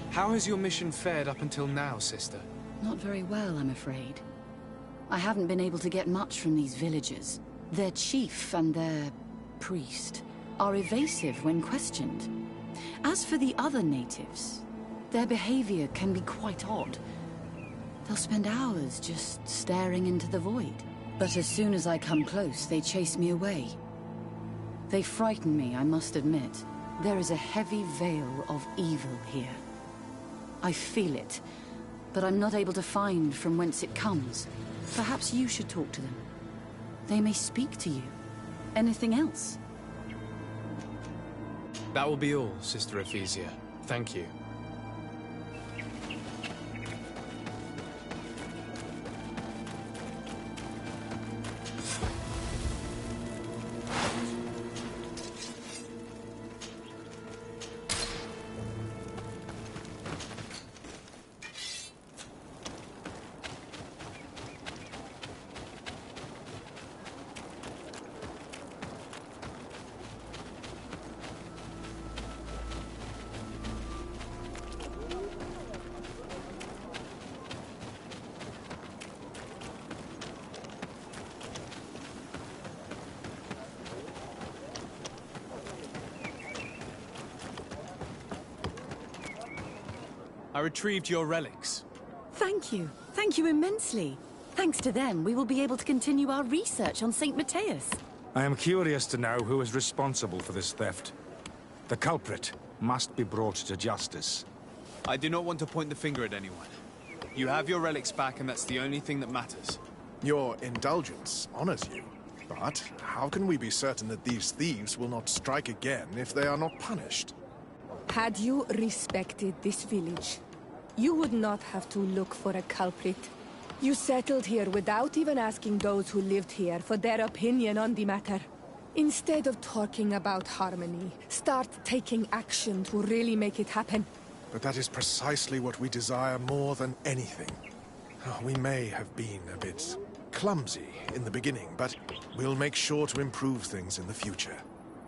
[SPEAKER 1] How has your mission fared up until now, sister?
[SPEAKER 5] Not very well, I'm afraid. I haven't been able to get much from these villagers. Their chief and their priest are evasive when questioned. As for the other natives, their behavior can be quite odd. They'll spend hours just staring into the void. But as soon as I come close, they chase me away. They frighten me, I must admit. There is a heavy veil of evil here. I feel it, but I'm not able to find from whence it comes. Perhaps you should talk to them. They may speak to you. Anything else?
[SPEAKER 1] That will be all, Sister Ephesia. Thank you. I retrieved your relics.
[SPEAKER 5] Thank you. Thank you immensely. Thanks to them, we will be able to continue our research on St. Matthias.
[SPEAKER 6] I am curious to know who is responsible for this theft. The culprit must be brought to justice.
[SPEAKER 1] I do not want to point the finger at anyone. You have your relics back, and that's the only thing that matters.
[SPEAKER 4] Your indulgence honors you. But how can we be certain that these thieves will not strike again if they are not punished?
[SPEAKER 3] Had you respected this village, you would not have to look for a culprit. You settled here without even asking those who lived here for their opinion on the matter. Instead of talking about harmony, start taking action to really make it happen.
[SPEAKER 4] But that is precisely what we desire more than anything. We may have been a bit clumsy in the beginning, but we'll make sure to improve things in the future.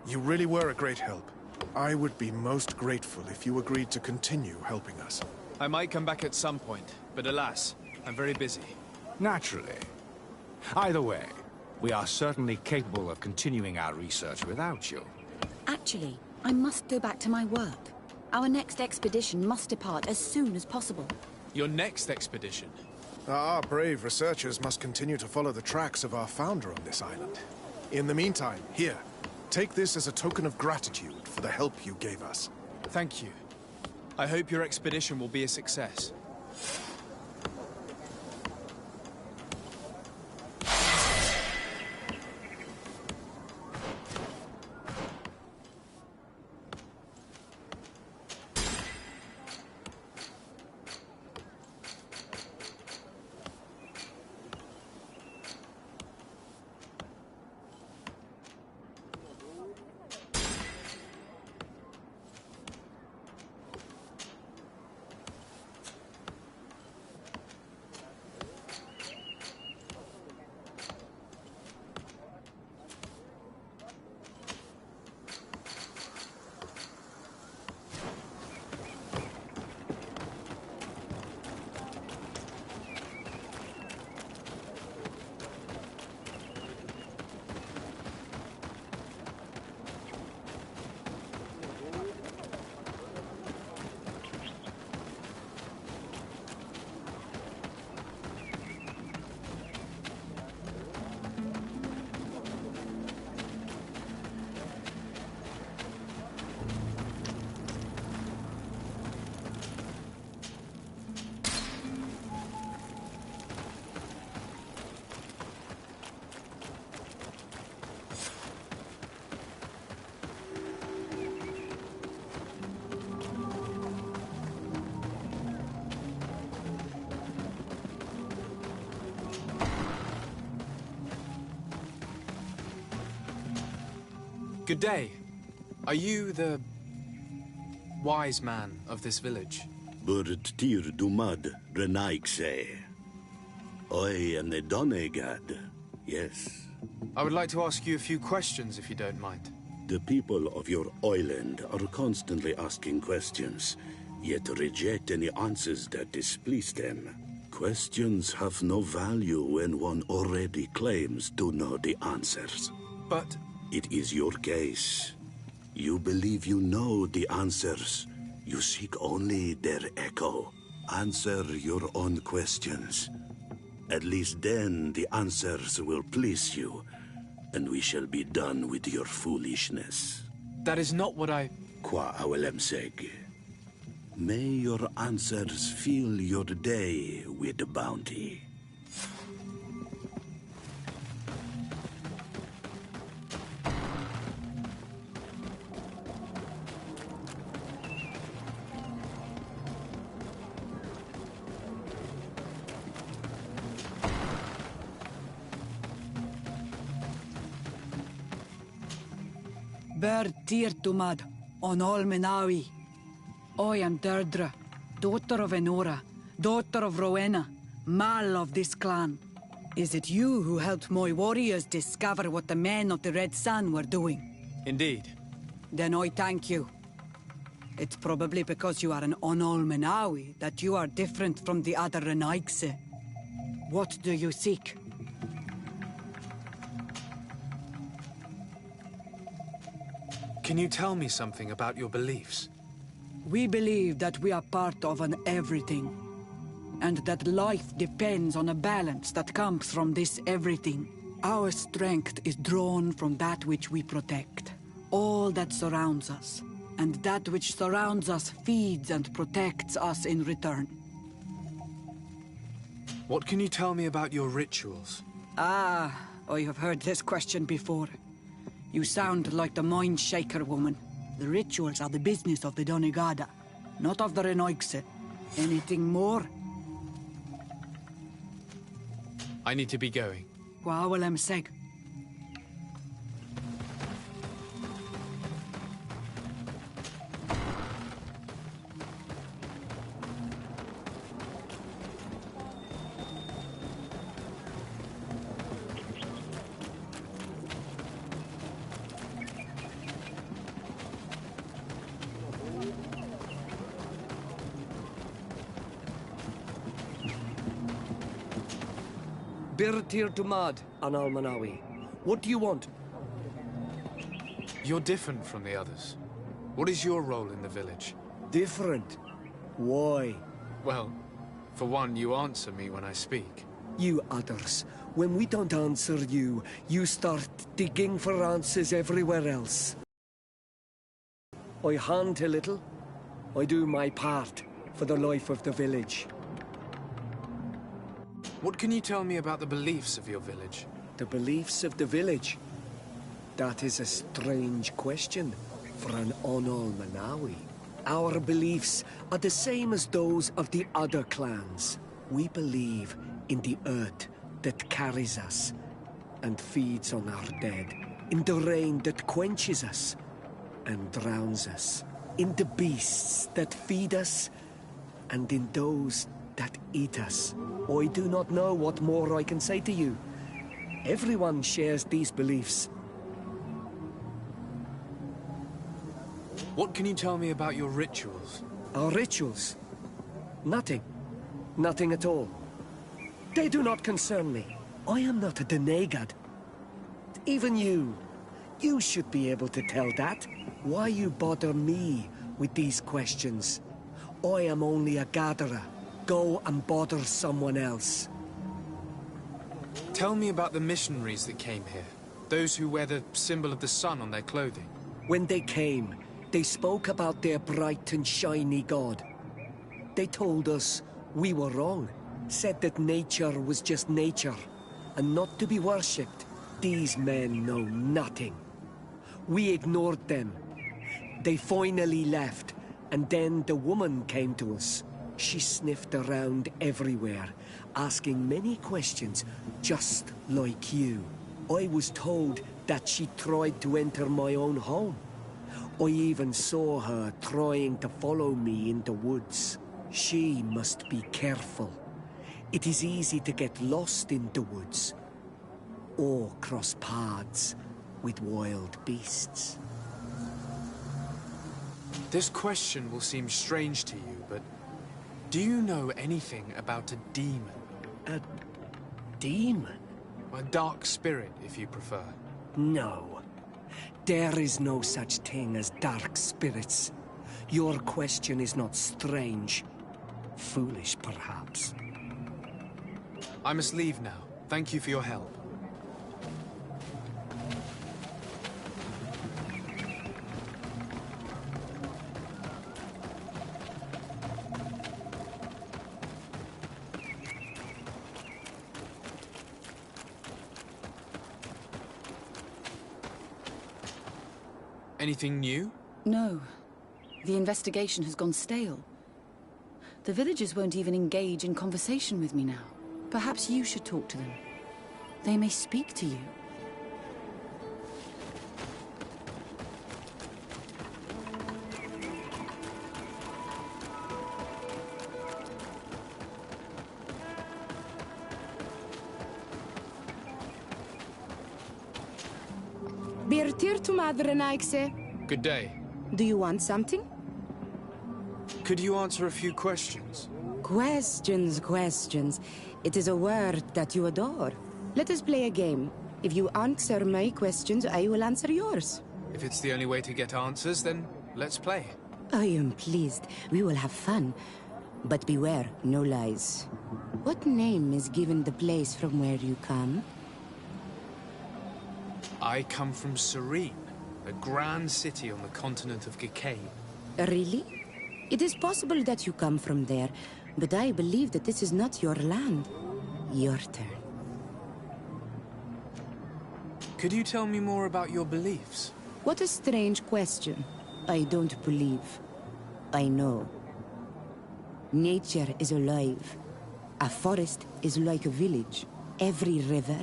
[SPEAKER 4] You really were a great help. I would be most grateful if you agreed to continue helping us.
[SPEAKER 1] I might come back at some point, but alas, I'm very busy.
[SPEAKER 6] Naturally. Either way, we are certainly capable of continuing our research without you.
[SPEAKER 5] Actually, I must go back to my work. Our next expedition must depart as soon as possible.
[SPEAKER 1] Your next expedition?
[SPEAKER 4] Our brave researchers must continue to follow the tracks of our founder on this island. In the meantime, here, take this as a token of gratitude for the help you gave us.
[SPEAKER 1] Thank you. I hope your expedition will be a success. Good day. Are you the wise man of this village?
[SPEAKER 10] Tir dumad renaikse. I am the Donegad. Yes.
[SPEAKER 1] I would like to ask you a few questions, if you don't mind.
[SPEAKER 10] The people of your island are constantly asking questions, yet reject any answers that displease them. Questions have no value when one already claims to know the answers.
[SPEAKER 1] But
[SPEAKER 10] it is your case. You believe you know the answers. You seek only their echo. Answer your own questions. At least then the answers will please you, and we shall be done with your foolishness.
[SPEAKER 1] that is not what I...
[SPEAKER 10] Qua awelemseg. May your answers fill your day with bounty.
[SPEAKER 11] Tir Tumad, on all Menawi. I am Deirdre, daughter of Enora, daughter of Rowena, Mal of this clan. Is it you who helped my warriors discover what the men of the Red Sun were doing?
[SPEAKER 1] Indeed.
[SPEAKER 11] Then I thank you. It's probably because you are an Onol Menawi that you are different from the other Renaigse. What do you seek?
[SPEAKER 1] Can you tell me something about your beliefs?
[SPEAKER 11] We believe that we are part of an everything, and that life depends on a balance that comes from this everything. Our strength is drawn from that which we protect, all that surrounds us, and that which surrounds us feeds and protects us in return.
[SPEAKER 1] What can you tell me about your rituals?
[SPEAKER 11] I have heard this question before. You sound like the Mind Shaker woman. The rituals are the business of the Donegada, not of the Renoigse. Anything more?
[SPEAKER 1] I need to be going.
[SPEAKER 11] Qua will I'm seg.
[SPEAKER 2] Birtir to Mad, an Almanawi. What do you want?
[SPEAKER 1] You're different from the others. What is your role in the village?
[SPEAKER 2] Different? Why?
[SPEAKER 1] Well, for one, you answer me when I speak.
[SPEAKER 2] You others, when we don't answer you, you start digging for answers everywhere else. I hunt a little. I do my part for the life of the village.
[SPEAKER 1] What can you tell me about the beliefs of your village?
[SPEAKER 2] The beliefs of the village? That is a strange question for an Onol-Manawi. Our beliefs are the same as those of the other clans. We believe in the earth that carries us and feeds on our dead, in the rain that quenches us and drowns us, in the beasts that feed us and in those that eat us. I do not know what more I can say to you. Everyone shares these beliefs.
[SPEAKER 1] What can you tell me about your rituals?
[SPEAKER 2] Our rituals? Nothing. Nothing at all. They do not concern me. I am not a Denegad. Even you. You should be able to tell that. Why you bother me with these questions? I am only a gatherer. Go and bother someone else.
[SPEAKER 1] Tell me about the missionaries that came here. Those who wear the symbol of the sun on their clothing.
[SPEAKER 2] When they came, they spoke about their bright and shiny god. They told us we were wrong. Said that nature was just nature, and not to be worshipped. These men know nothing. We ignored them. They finally left, and then the woman came to us. She sniffed around everywhere, asking many questions, just like you. I was told that she tried to enter my own home. I even saw her trying to follow me in the woods. She must be careful. It is easy to get lost in the woods, or cross paths with wild beasts.
[SPEAKER 1] This question will seem strange to you, but do you know anything about a demon?
[SPEAKER 2] A demon?
[SPEAKER 1] A dark spirit, if you prefer.
[SPEAKER 2] No. There is no such thing as dark spirits. Your question is not strange. Foolish, perhaps.
[SPEAKER 1] I must leave now. Thank you for your help. Anything new?
[SPEAKER 5] No. The investigation has gone stale. The villagers won't even engage in conversation with me now. Perhaps you should talk to them. They may speak to you.
[SPEAKER 3] Birtir to Mother Cardinal.
[SPEAKER 1] Good day.
[SPEAKER 3] Do you want something?
[SPEAKER 1] Could you answer a few questions?
[SPEAKER 12] Questions. It is a word that you adore. Let us play a game. If you answer my questions, I will answer yours.
[SPEAKER 1] If it's the only way to get answers, then let's play.
[SPEAKER 12] I am pleased. We will have fun. But beware, no lies. What name is given the place from where you come?
[SPEAKER 1] I come from Serene, a grand city on the continent of Gicane.
[SPEAKER 12] Really? It is possible that you come from there, but I believe that this is not your land. Your turn.
[SPEAKER 1] Could you tell me more about your beliefs?
[SPEAKER 12] What a strange question. I don't believe. I know. Nature is alive. A forest is like a village. Every river,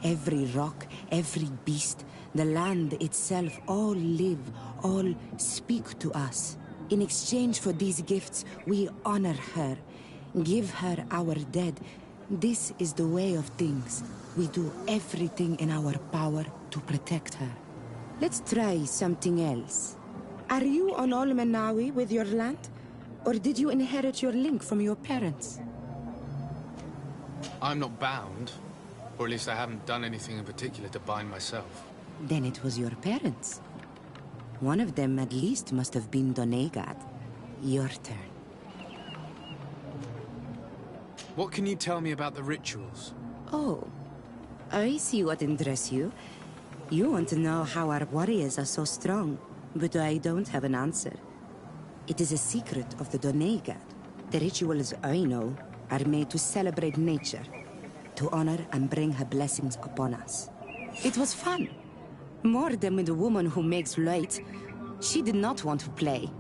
[SPEAKER 12] every rock, every beast, the land itself, all live, all speak to us. In exchange for these gifts, we honor her, give her our dead. This is the way of things. We do everything in our power to protect her. Let's try something else. Are you on Olmenawi with your land? Or did you inherit your link from your parents?
[SPEAKER 1] I'm not bound. Or at least I haven't done anything in particular to bind myself.
[SPEAKER 12] Then it was your parents. One of them at least must have been Doneigad. Your turn.
[SPEAKER 1] What can you tell me about the rituals?
[SPEAKER 12] Oh, I see what interests you. You want to know how our warriors are so strong, but I don't have an answer. It is a secret of the Doneigad. The rituals I know are made to celebrate nature, to honor and bring her blessings upon us. It was fun. More than with the woman who makes light. She did not want to play.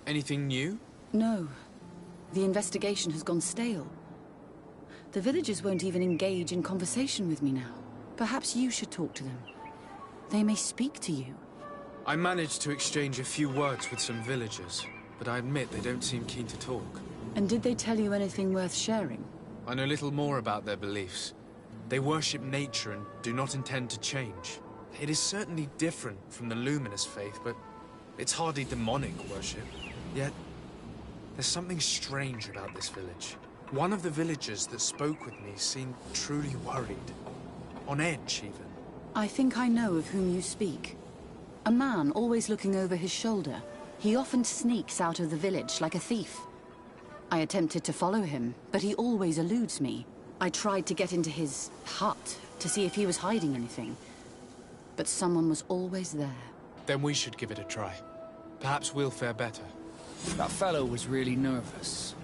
[SPEAKER 1] Anything new?
[SPEAKER 5] No. The investigation has gone stale. The villagers won't even engage in conversation with me now. Perhaps you should talk to them. They may speak to you.
[SPEAKER 1] I managed to exchange a few words with some villagers, but I admit they don't seem keen to talk.
[SPEAKER 5] And did they tell you anything worth sharing?
[SPEAKER 1] I know little more about their beliefs. They worship nature and do not intend to change. It is certainly different from the luminous faith, but it's hardly demonic worship. Yet, there's something strange about this village. One of the villagers that spoke with me seemed truly worried. On edge, even.
[SPEAKER 5] I think I know of whom you speak. A man always looking over his shoulder. He often sneaks out of the village like a thief. I attempted to follow him, but he always eludes me. I tried to get into his hut to see if he was hiding anything. But someone was always there.
[SPEAKER 1] Then we should give it a try. Perhaps we'll fare better.
[SPEAKER 8] That fellow was really nervous.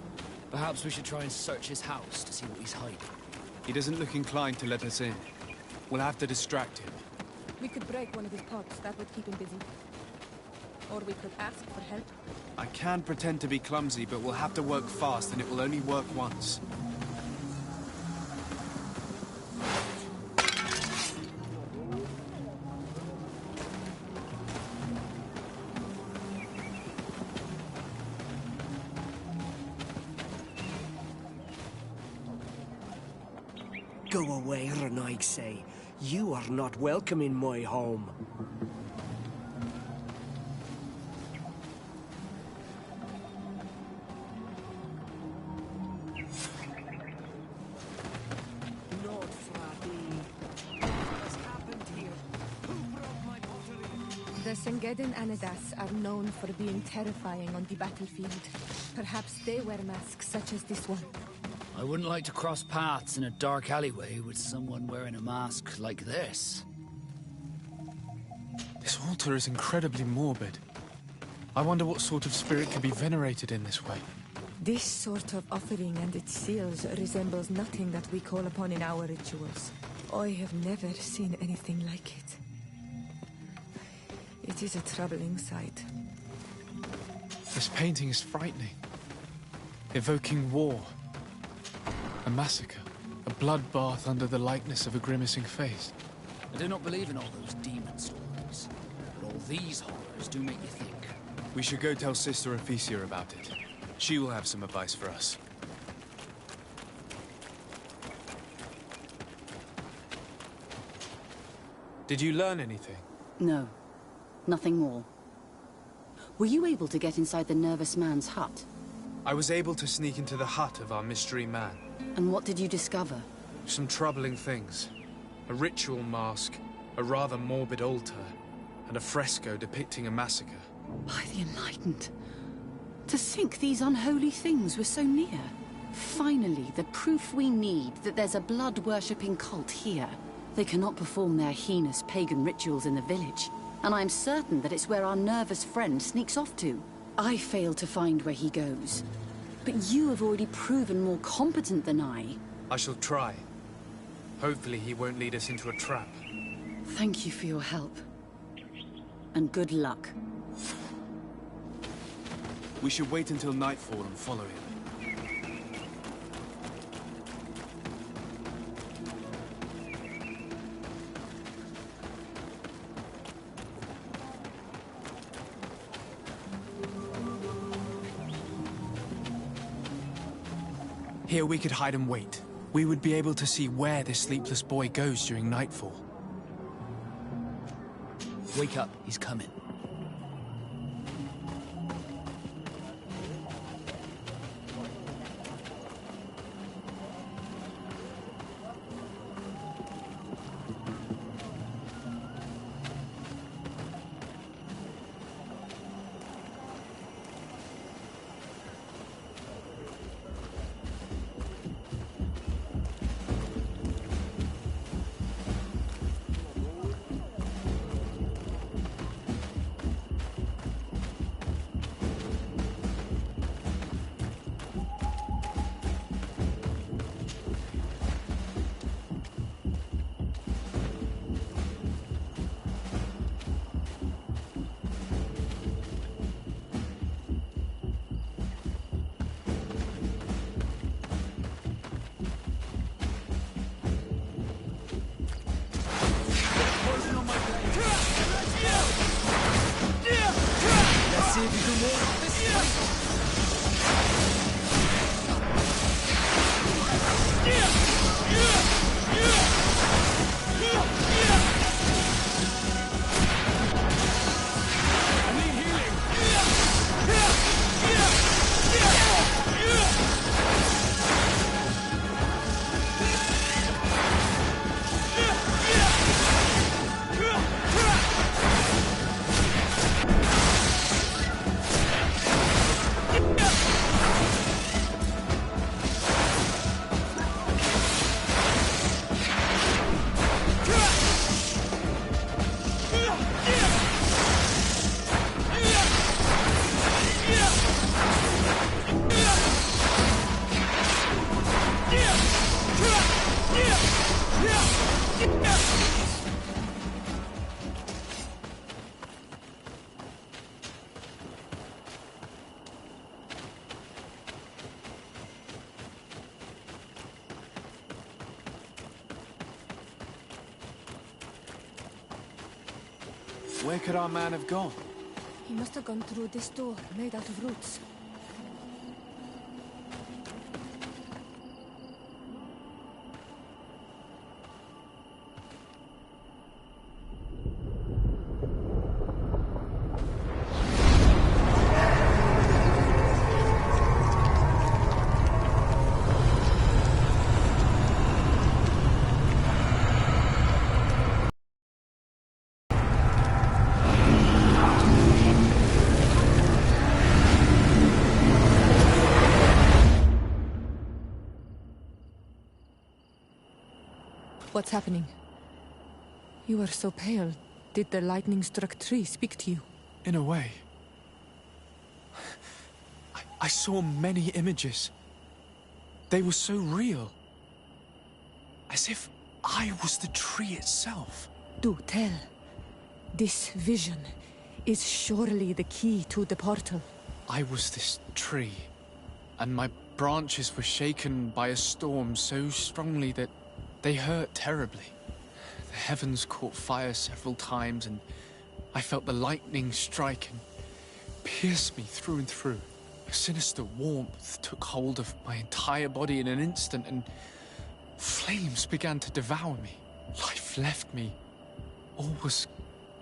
[SPEAKER 8] Perhaps we should try and search his house to see what he's hiding.
[SPEAKER 1] He doesn't look inclined to let us in. We'll have to distract him.
[SPEAKER 3] We could break one of his pots. That would keep him busy. Or we could ask for help.
[SPEAKER 1] I can pretend to be clumsy, but we'll have to work fast, and it will only work once.
[SPEAKER 2] Go away, Renaigse. You are not welcome in my home. Not Frati. What has happened here? Who broke my pottery?
[SPEAKER 3] The Sengedin Anadas are known for being terrifying on the battlefield. Perhaps they wear masks such as this one.
[SPEAKER 8] I wouldn't like to cross paths in a dark alleyway with someone wearing a mask like this.
[SPEAKER 1] This altar is incredibly morbid. I wonder what sort of spirit could be venerated in this way.
[SPEAKER 3] This sort of offering and its seals resembles nothing that we call upon in our rituals. I have never seen anything like it. It is a troubling sight.
[SPEAKER 1] This painting is frightening. Evoking war. A massacre. A bloodbath under the likeness of a grimacing face.
[SPEAKER 8] I do not believe in all those demon stories, but all these horrors do make me think.
[SPEAKER 1] We should go tell Sister Ephesia about it. She will have some advice for us. Did you learn anything?
[SPEAKER 5] No, nothing more. Were you able to get inside the nervous man's hut?
[SPEAKER 1] I was able to sneak into the hut of our mystery man.
[SPEAKER 5] And what did you discover?
[SPEAKER 1] Some troubling things. A ritual mask, a rather morbid altar, and a fresco depicting a massacre.
[SPEAKER 5] By the Enlightened. To think these unholy things were so near. Finally, the proof we need that there's a blood-worshipping cult here. They cannot perform their heinous pagan rituals in the village, and I'm certain that it's where our nervous friend sneaks off to. I failed to find where he goes, but you have already proven more competent than I.
[SPEAKER 1] I shall try. Hopefully he won't lead us into a trap.
[SPEAKER 5] Thank you for your help. And good luck.
[SPEAKER 1] We should wait until nightfall and follow him. Here we could hide and wait. We would be able to see where this sleepless boy goes during nightfall.
[SPEAKER 8] Wake up, he's coming.
[SPEAKER 1] Where could our man have gone?
[SPEAKER 3] He must have gone through this door, made out of roots. What's happening? You are so pale. Did the lightning-struck tree speak to you?
[SPEAKER 1] In a way. I saw many images. They were so real. As if I was the tree itself.
[SPEAKER 3] Do tell. This vision is surely the key to the portal.
[SPEAKER 1] I was this tree, and my branches were shaken by a storm so strongly that they hurt terribly. The heavens caught fire several times, and I felt the lightning strike and pierce me through and through. A sinister warmth took hold of my entire body in an instant, and flames began to devour me. Life left me, All was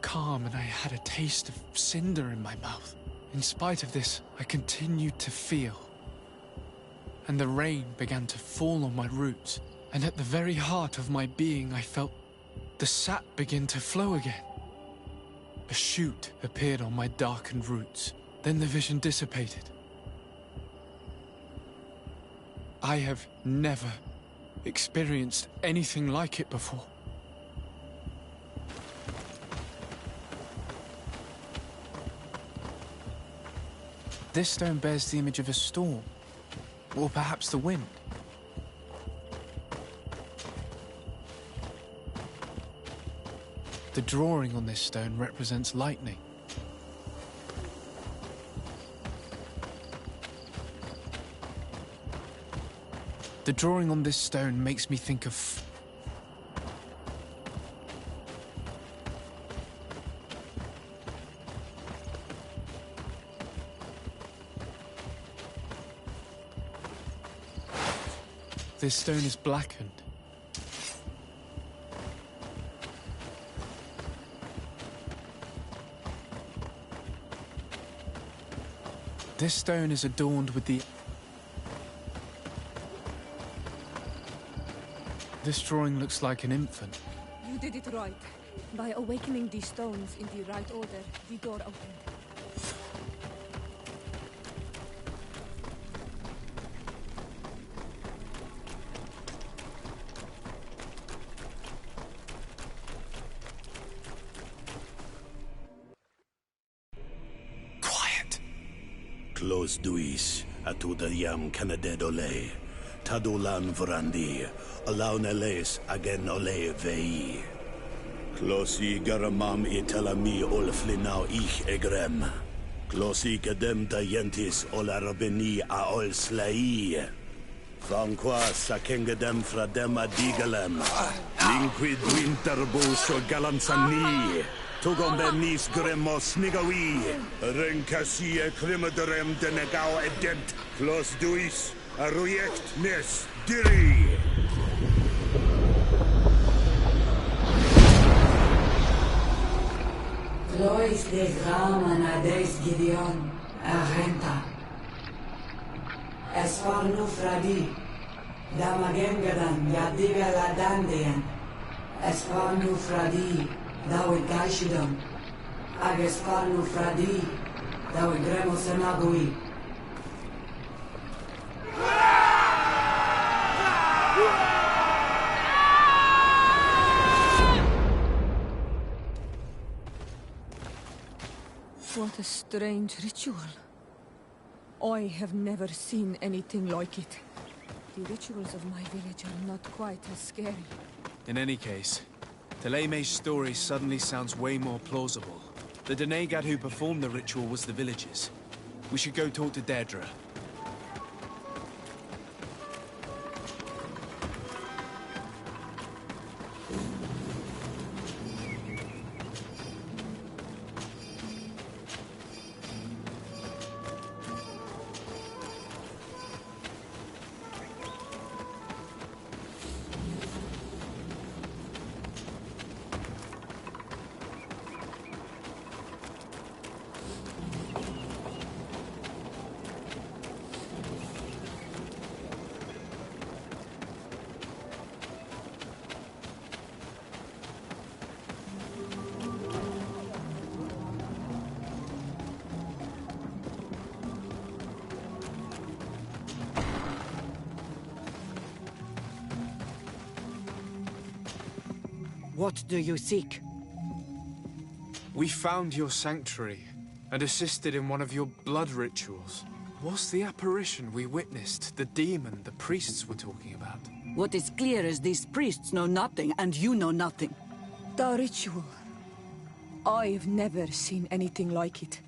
[SPEAKER 1] calm and I had a taste of cinder in my mouth. In spite of this, I continued to feel. And the rain began to fall on my roots. And at the very heart of my being, I felt the sap begin to flow again. A shoot appeared on my darkened roots. Then the vision dissipated. I have never experienced anything like it before. This stone bears the image of a storm, or perhaps the wind. The drawing on this stone represents lightning. The drawing on this stone makes me think of... This stone is blackened. This stone is adorned with the... This drawing looks like an infant.
[SPEAKER 3] You did it right. By awakening these stones in the right order, the door opened.
[SPEAKER 10] Build.This, atuda yam canadedole, tadulan vrandi, alauneles agen ole vei. Closi garamam italami olflinau ich egrem. Closi kadem dayentis olarabeni a ol slai. Vanqua sakengedem fradem adigalem. Linquid winterbuso galansani. Tugombenis gremos nigawi. Renkasie krimaderem denegao edent. Build.This, arujekt nes diri.
[SPEAKER 11] Lois des Raman ades Gideon, Argenta. Esfarnu Fradi, Damagengadan, Yadiga Ladandean. Esfarnu Fradi, Dawe Gaishidam. Agesfarnu Fradi, Dawe Gremosenagui.
[SPEAKER 3] What a strange ritual. I have never seen anything like it. The rituals of my village are not quite as scary.
[SPEAKER 1] In any case, Theleme's story suddenly sounds way more plausible. The Denegad who performed the ritual was the villagers. We should go talk to Deirdre.
[SPEAKER 11] What do you seek?
[SPEAKER 1] We found your sanctuary and assisted in one of your blood rituals. Was the apparition we witnessed the demon the priests were talking about?
[SPEAKER 11] What is clear is these priests know nothing, and you know nothing.
[SPEAKER 3] The ritual. I've never seen anything like it.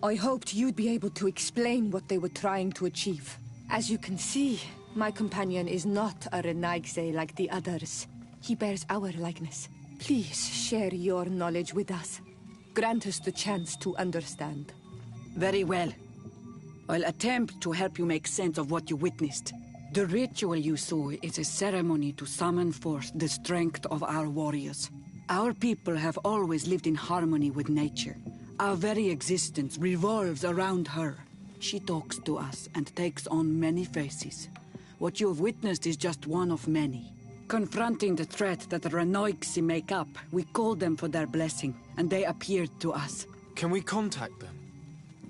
[SPEAKER 3] I hoped you'd be able to explain what they were trying to achieve. As you can see, my companion is not a Renaigse like the others. He bears our likeness. Please share your knowledge with us. Grant us the chance to understand.
[SPEAKER 11] Very well. I'll attempt to help you make sense of what you witnessed. The ritual you saw is a ceremony to summon forth the strength of our warriors. Our people have always lived in harmony with nature. Our very existence revolves around her. She talks to us and takes on many faces. What you have witnessed is just one of many. Confronting the threat that the Renoiksi make up, we called them for their blessing, and they appeared to us.
[SPEAKER 1] Can we contact them?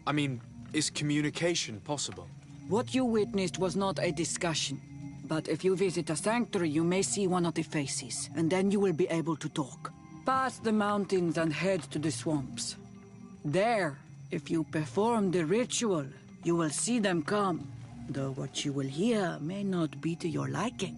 [SPEAKER 1] I mean, is communication possible?
[SPEAKER 11] What you witnessed was not a discussion. But if you visit a sanctuary, you may see one of the faces, and then you will be able to talk. Pass the mountains and head to the swamps. There, if you perform the ritual, you will see them come. Though what you will hear may not be to your liking.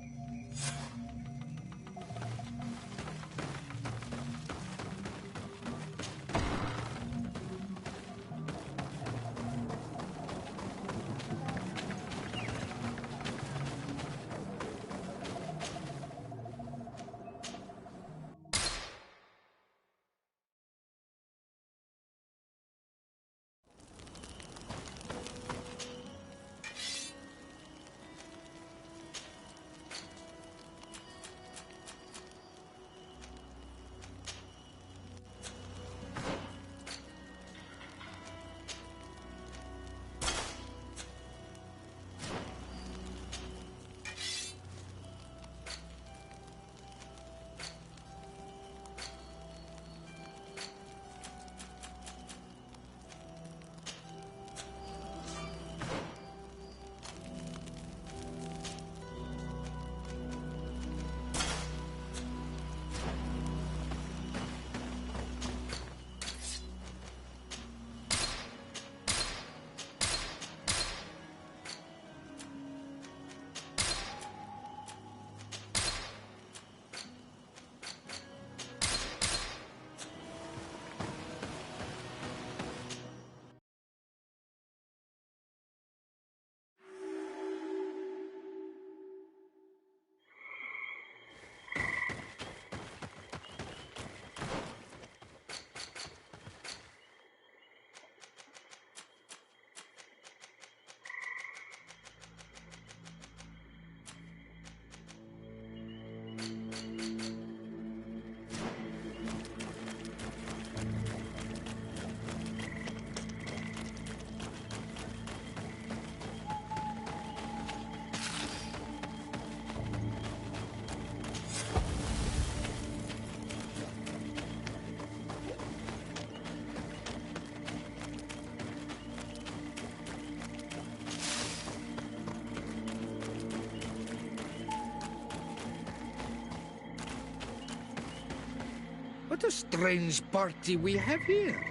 [SPEAKER 13] What a strange party we have here.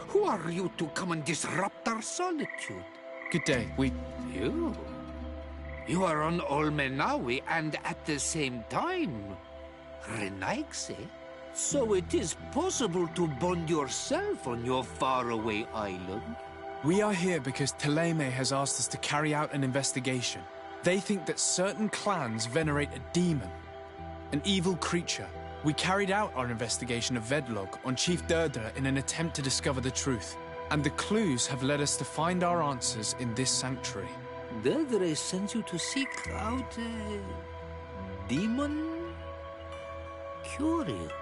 [SPEAKER 13] Who are you to come and disrupt our solitude?
[SPEAKER 1] Good day,
[SPEAKER 13] You? You are on Olmenawi and at the same time, Renoiksi? So it is possible to bond yourself on your faraway island?
[SPEAKER 1] We are here because Theleme has asked us to carry out an investigation. They think that certain clans venerate a demon, an evil creature. We carried out our investigation of Vedlog on Chief Deirdre in an attempt to discover the truth. And the clues have led us to find our answers in this sanctuary.
[SPEAKER 13] Deirdre sends you to seek out a demon? Curious.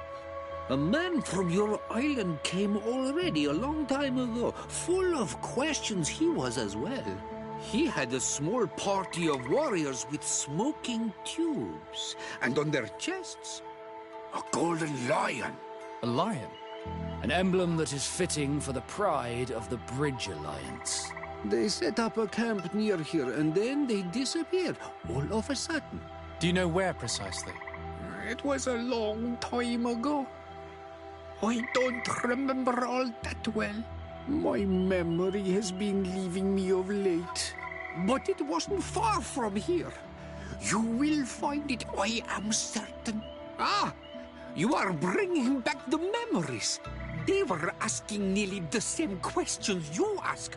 [SPEAKER 13] A man from your island came already a long time ago. Full of questions he was as well. He had a small party of warriors with smoking tubes. And on their chests, a golden lion.
[SPEAKER 1] A lion?
[SPEAKER 8] An emblem that is fitting for the pride of the Bridge Alliance.
[SPEAKER 13] They set up a camp near here, and then they disappeared, all of a sudden.
[SPEAKER 1] Do you know where precisely?
[SPEAKER 13] It was a long time ago. I don't remember all that well. My memory has been leaving me of late. But it wasn't far from here. You will find it, I am certain. Ah! You are bringing back the memories. They were asking nearly the same questions you ask.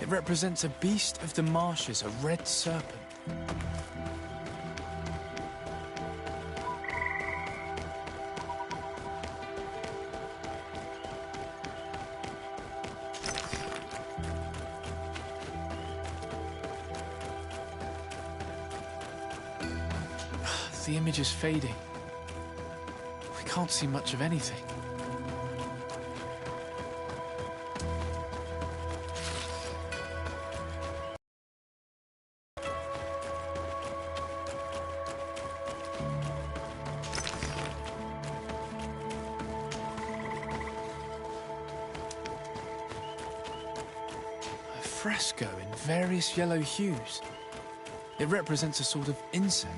[SPEAKER 1] It represents a beast of the marshes, a red serpent. The image is fading. We can't see much of anything. A fresco in various yellow hues. It represents a sort of insect.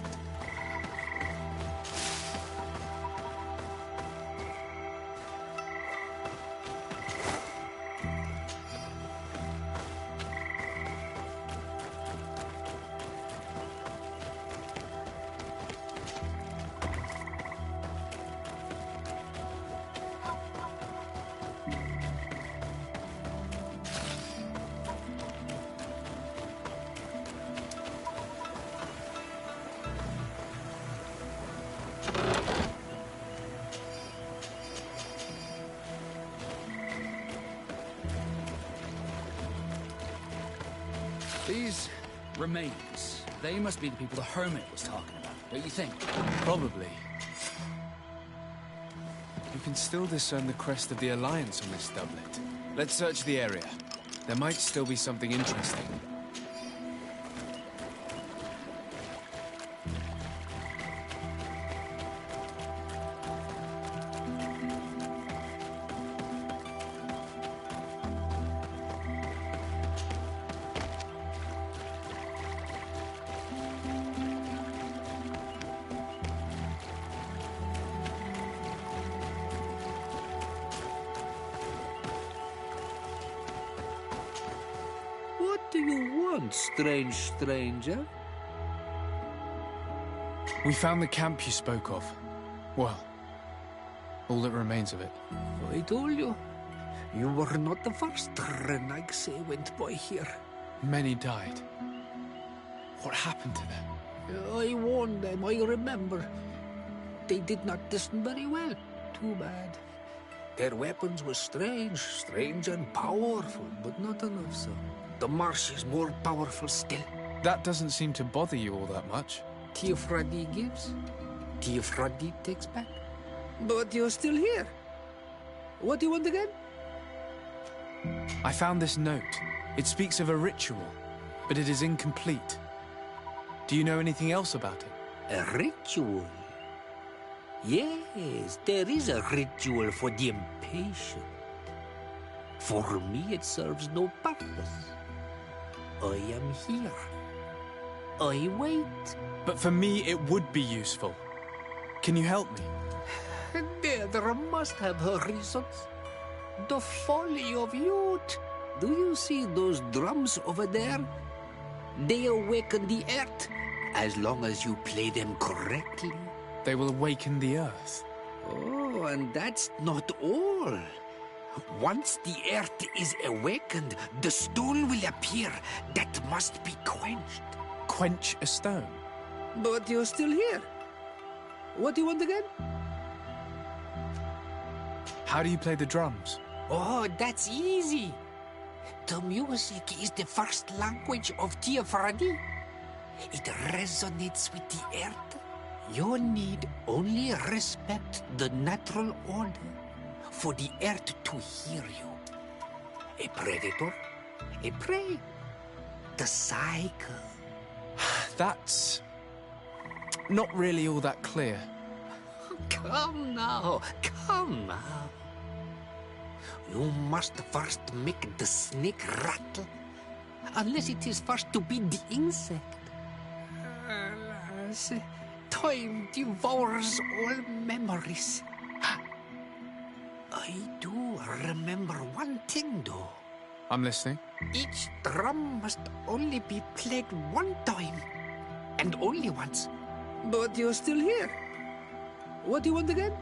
[SPEAKER 8] These remains, they must be the people the Hermit was talking about, don't you think?
[SPEAKER 1] Probably. You can still discern the crest of the Alliance on this doublet. Let's search the area. There might still be something interesting.
[SPEAKER 14] What do you want, strange stranger?
[SPEAKER 1] We found the camp you spoke of. Well, all that remains of it.
[SPEAKER 13] I told you. You were not the first Renags went by here.
[SPEAKER 1] Many died. What happened to them?
[SPEAKER 13] I warned them, I remember. They did not listen very well. Too bad. Their weapons were strange and powerful, but not enough so. The marsh is more powerful still.
[SPEAKER 1] That doesn't seem to bother you all that much.
[SPEAKER 13] Teofradi gives, Teofradi takes back. But you're still here. What do you want again?
[SPEAKER 1] I found this note. It speaks of a ritual, but it is incomplete. Do you know anything else about it?
[SPEAKER 14] A ritual? Yes, there is a ritual for the impatient. For me, it serves no purpose. I am here. I wait.
[SPEAKER 1] But for me, it would be useful. Can you help me?
[SPEAKER 13] There must have her reasons. The folly of youth.
[SPEAKER 14] Do you see those drums over there? They awaken the earth, as long as you play them correctly.
[SPEAKER 1] They will awaken the earth.
[SPEAKER 14] Oh, and that's not all. Once the earth is awakened, the stone will appear that must be quenched.
[SPEAKER 1] Quench a stone?
[SPEAKER 13] But you're still here. What do you want again?
[SPEAKER 1] How do you play the drums?
[SPEAKER 14] Oh, that's easy. The music is the first language of Teofradi. It resonates with the earth. You need only respect the natural order for the earth to hear you. A predator, a prey. The cycle.
[SPEAKER 1] That's not really all that clear.
[SPEAKER 14] Come now, come now. You must first make the snake rattle, unless it is first to be the insect.
[SPEAKER 13] Alas, time devours all memories.
[SPEAKER 14] I do remember one thing, though.
[SPEAKER 1] I'm listening.
[SPEAKER 14] Each drum must only be played one time, and only once.
[SPEAKER 13] But you're still here. What do you want again?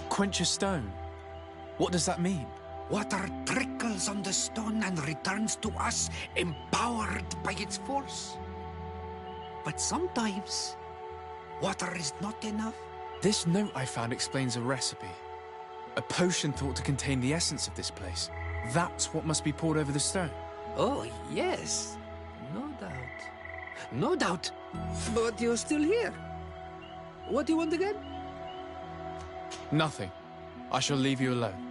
[SPEAKER 1] Quench a stone. What does that mean?
[SPEAKER 14] Water trickles on the stone and returns to us, empowered by its force. But sometimes, water is not enough.
[SPEAKER 1] This note I found explains a recipe. A potion thought to contain the essence of this place. That's what must be poured over the stone.
[SPEAKER 14] Oh, yes. No doubt. No doubt. But you're still here. What do you want again?
[SPEAKER 1] Nothing. I shall leave you alone.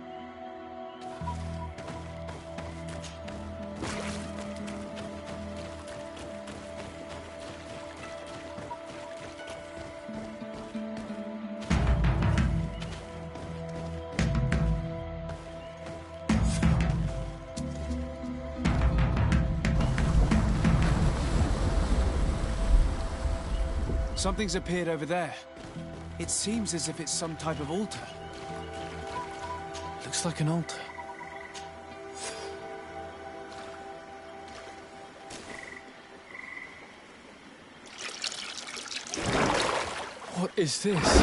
[SPEAKER 1] Something's appeared over there. It seems as if it's some type of altar. Looks like an altar. What is this?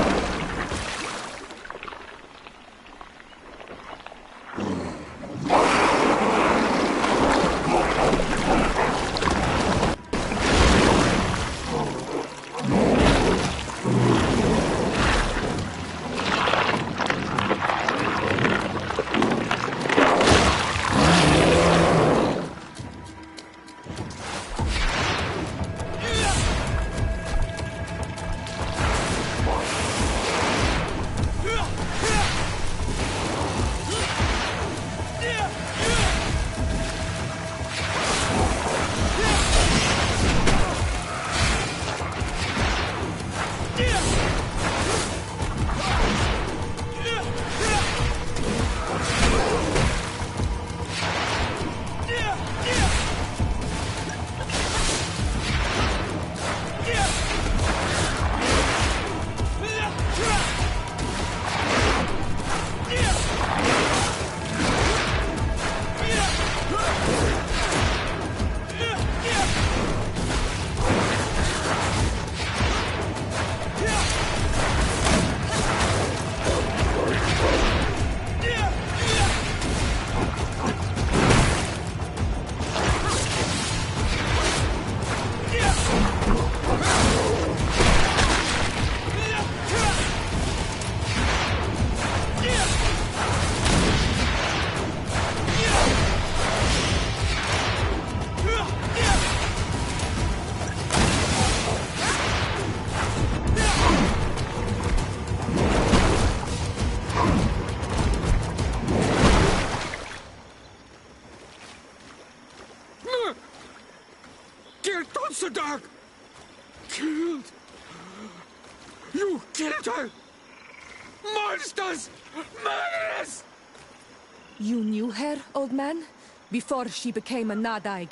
[SPEAKER 14] Killed! You killed her! Monsters! Murderers!
[SPEAKER 3] You knew her, old man? Before she became a Nadaig?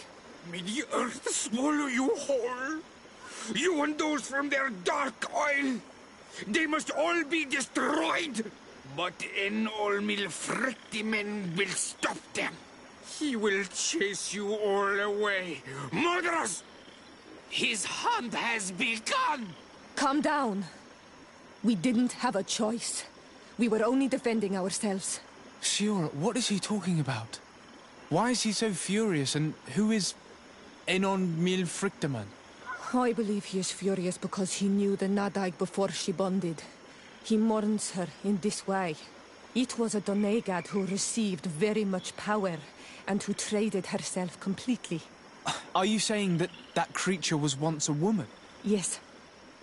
[SPEAKER 14] May the earth swallow you whole! You and those from their dark oil! They must all be destroyed! But Enolmil Frictimen will stop them! He will chase you all away! Murderers! His hunt has begun!
[SPEAKER 3] Calm down. We didn't have a choice. We were only defending ourselves.
[SPEAKER 1] Shiora, what is he talking about? Why is he so furious, and who is Enolmil Frictimen?
[SPEAKER 3] I believe he is furious because he knew the Nadaig before she bonded. He mourns her in this way. It was a Donegad who received very much power, and who traded herself completely.
[SPEAKER 1] Are you saying that that creature was once a woman?
[SPEAKER 3] Yes,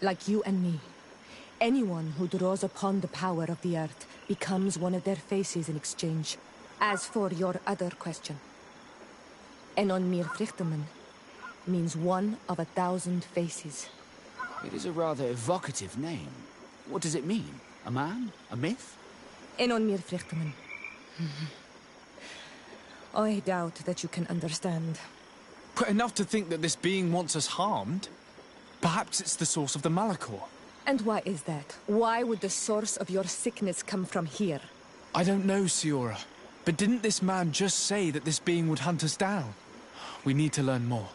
[SPEAKER 3] like you and me. Anyone who draws upon the power of the earth becomes one of their faces in exchange. As for your other question, Enolmir Frictimen means one of 1,000 faces.
[SPEAKER 8] It is a rather evocative name. What does it mean? A man? A myth?
[SPEAKER 3] Enolmir Frictimen. I doubt that you can understand.
[SPEAKER 1] But enough to think that this being wants us harmed? Perhaps it's the source of the Malachor.
[SPEAKER 3] And why is that? Why would the source of your sickness come from here?
[SPEAKER 1] I don't know, Shiora. But didn't this man just say that this being would hunt us down? We need to learn more.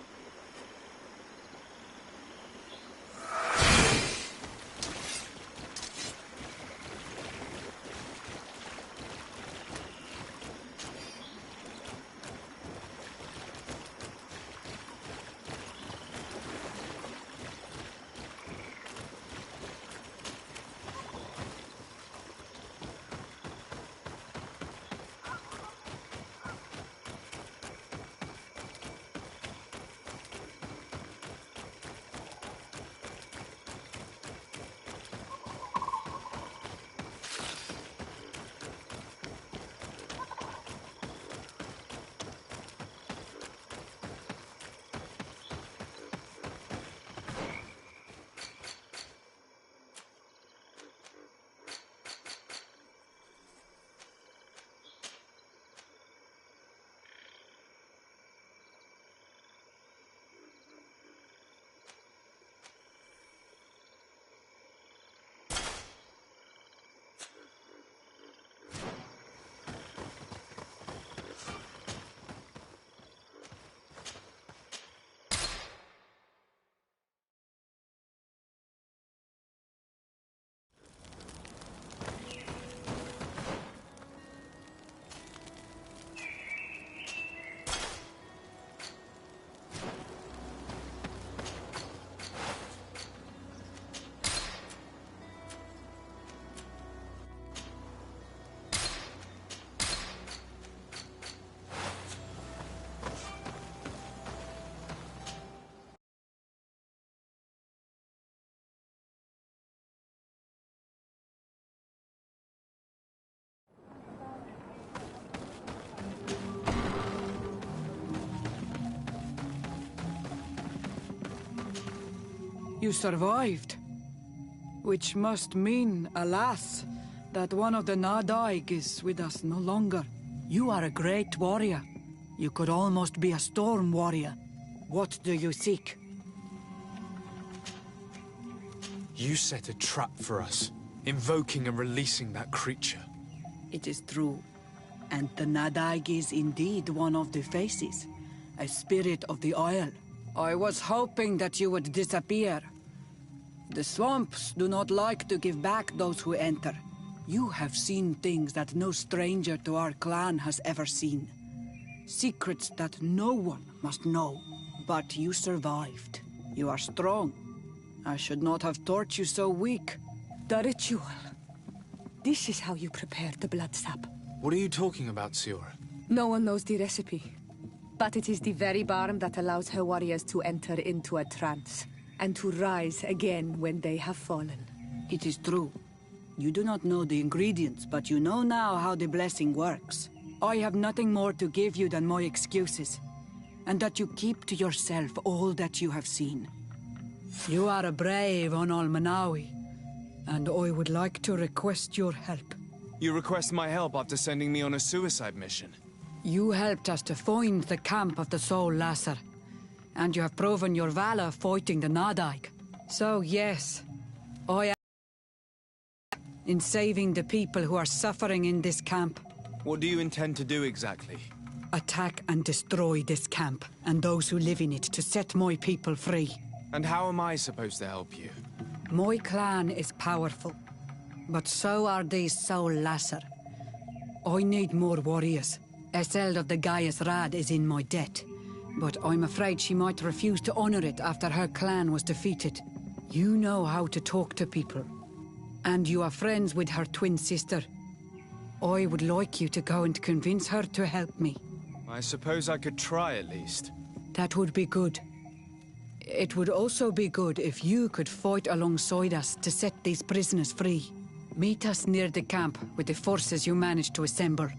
[SPEAKER 11] You survived. Which must mean, alas, that one of the Nadaig is with us no longer. You are a great warrior. You could almost be a storm warrior. What do you seek?
[SPEAKER 1] You set a trap for us, invoking and releasing that creature.
[SPEAKER 11] It is true. And the Nadaig is indeed one of the faces. A spirit of the Isle. I was hoping that you would disappear. The swamps do not like to give back those who enter. You have seen things that no stranger to our clan has ever seen. Secrets that no one must know. But you survived. You are strong. I should not have thought you so weak.
[SPEAKER 3] The ritual. This is how you prepare the blood sap.
[SPEAKER 1] What are you talking about, Siora?
[SPEAKER 3] No one knows the recipe. But it is the very barm that allows her warriors to enter into a trance, and to rise again when they have fallen.
[SPEAKER 11] It is true. You do not know the ingredients, but you know now how the blessing works. I have nothing more to give you than my excuses, and that you keep to yourself all that you have seen. You are a brave on Almanawi, and I would like to request your help.
[SPEAKER 1] You request my help after sending me on a suicide mission?
[SPEAKER 11] You helped us to find the camp of the Soul Lasser, and you have proven your valor fighting the Nadaig. So yes, I am in saving the people who are suffering in this camp.
[SPEAKER 1] What do you intend to do exactly?
[SPEAKER 11] Attack and destroy this camp, and those who live in it, to set my people free.
[SPEAKER 1] And how am I supposed to help you?
[SPEAKER 11] My clan is powerful, but so are these Soul Lasser. I need more warriors. Eseld of the Gaius Rad is in my debt, but I'm afraid she might refuse to honor it after her clan was defeated. You know how to talk to people, and you are friends with her twin sister. I would like you to go and convince her to help me.
[SPEAKER 1] I suppose I could try at least.
[SPEAKER 11] That would be good. It would also be good if you could fight alongside us to set these prisoners free. Meet us near the camp with the forces you managed to assemble.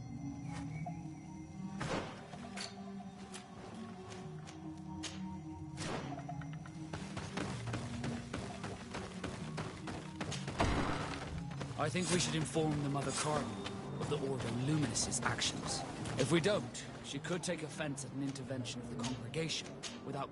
[SPEAKER 8] I think we should inform the Mother Cardinal of the Order Luminous's actions. If we don't, she could take offense at an intervention of the congregation without...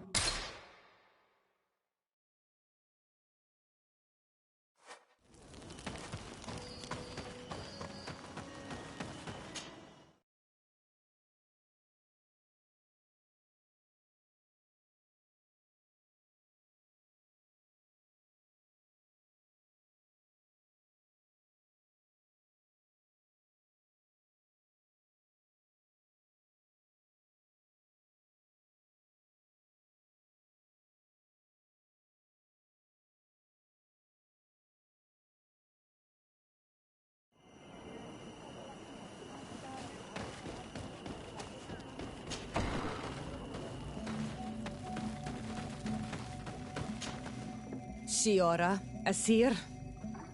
[SPEAKER 3] Siora, Asir,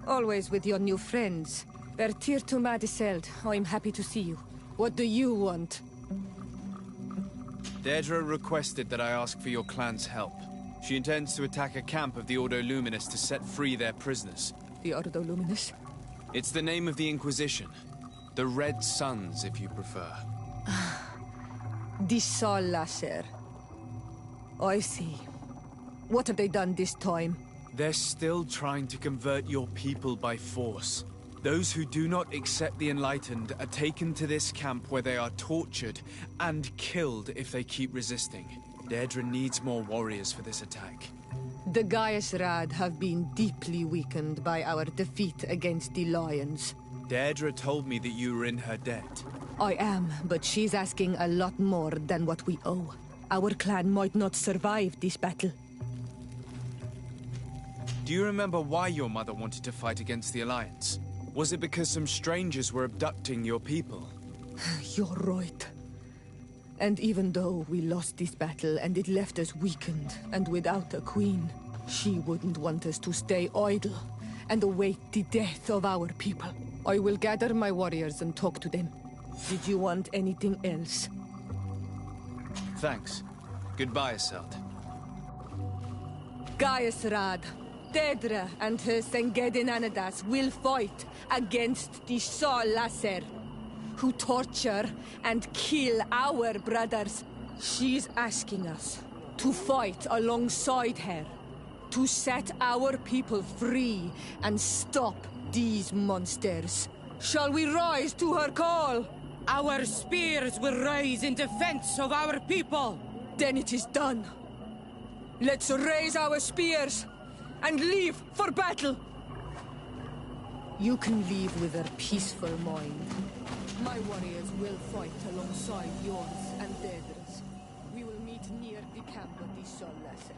[SPEAKER 3] always with your new friends. Bertir to Madiseld, I'm happy to see you. What do you want?
[SPEAKER 1] Deirdre requested that I ask for your clan's help. She intends to attack a camp of the Ordo Luminous to set free their prisoners.
[SPEAKER 3] The Ordo Luminous?
[SPEAKER 1] It's the name of the Inquisition. The Red Suns, if you prefer.
[SPEAKER 3] The Soul Lasser. I see. What have they done this time?
[SPEAKER 1] They're still trying to convert your people by force. Those who do not accept the Enlightened are taken to this camp where they are tortured and killed if they keep resisting. Deirdre needs more warriors for this attack.
[SPEAKER 3] The Gaius Rad have been deeply weakened by our defeat against the Lions.
[SPEAKER 1] Deirdre told me that you were in her debt.
[SPEAKER 3] I am, but she's asking a lot more than what we owe. Our clan might not survive this battle.
[SPEAKER 1] Do you remember why your mother wanted to fight against the Alliance? Was it because some strangers were abducting your people?
[SPEAKER 3] You're right. And even though we lost this battle and it left us weakened and without a queen, she wouldn't want us to stay idle and await the death of our people. I will gather my warriors and talk to them. Did you want anything else?
[SPEAKER 1] Thanks. Goodbye, Aseld.
[SPEAKER 3] Gaisrad, Dedra and her Sengedin Anadas will fight against the Sol Lasser, who torture and kill our brothers. She's asking us to fight alongside her, to set our people free and stop these monsters. Shall we rise to her call?
[SPEAKER 11] Our spears will rise in defense of our people.
[SPEAKER 3] Then it is done. Let's raise our spears and leave for battle. You can leave with a peaceful mind. My warriors will fight alongside yours and Dedra's. We will meet near the camp of the Sol Lasser.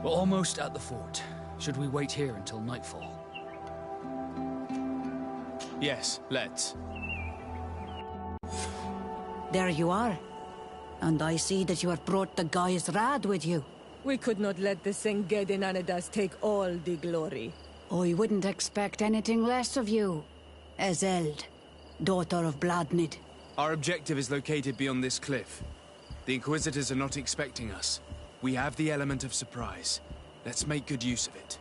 [SPEAKER 8] We're almost at the fort. Should we wait here until nightfall?
[SPEAKER 1] Yes, let's.
[SPEAKER 9] There you are. And I see that you have brought the Gaisrad with you.
[SPEAKER 3] We could not let the Sengedin Anadas take all the glory.
[SPEAKER 11] I wouldn't expect anything less of you.
[SPEAKER 9] Ezeld, daughter of Bladnid.
[SPEAKER 1] Our objective is located beyond this cliff. The Inquisitors are not expecting us. We have the element of surprise. Let's make good use of it.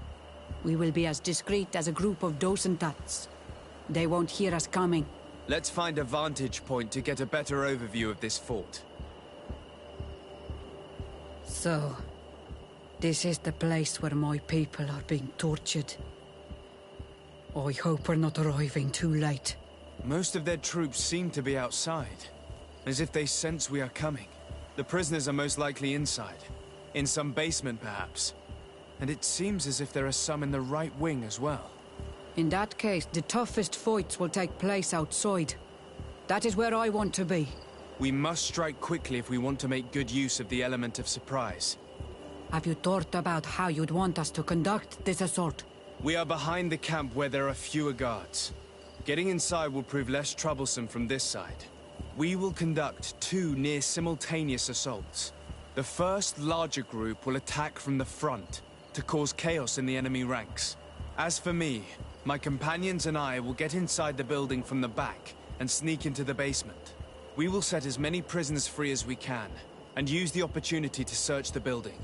[SPEAKER 11] We will be as discreet as a group of Dosentats. They won't hear us coming.
[SPEAKER 1] Let's find a vantage point to get a better overview of this fort.
[SPEAKER 11] So, this is the place where my people are being tortured. I hope we're not arriving too late.
[SPEAKER 1] Most of their troops seem to be outside, as if they sense we are coming. The prisoners are most likely inside. In some basement, perhaps. And it seems as if there are some in the right wing as well.
[SPEAKER 11] In that case, the toughest fights will take place outside. That is where I want to be.
[SPEAKER 1] We must strike quickly if we want to make good use of the element of surprise.
[SPEAKER 11] Have you thought about how you'd want us to conduct this assault?
[SPEAKER 1] We are behind the camp where there are fewer guards. Getting inside will prove less troublesome from this side. We will conduct 2 near-simultaneous assaults. The first larger group will attack from the front to cause chaos in the enemy ranks. As for me, my companions and I will get inside the building from the back and sneak into the basement. We will set as many prisoners free as we can and use the opportunity to search the building.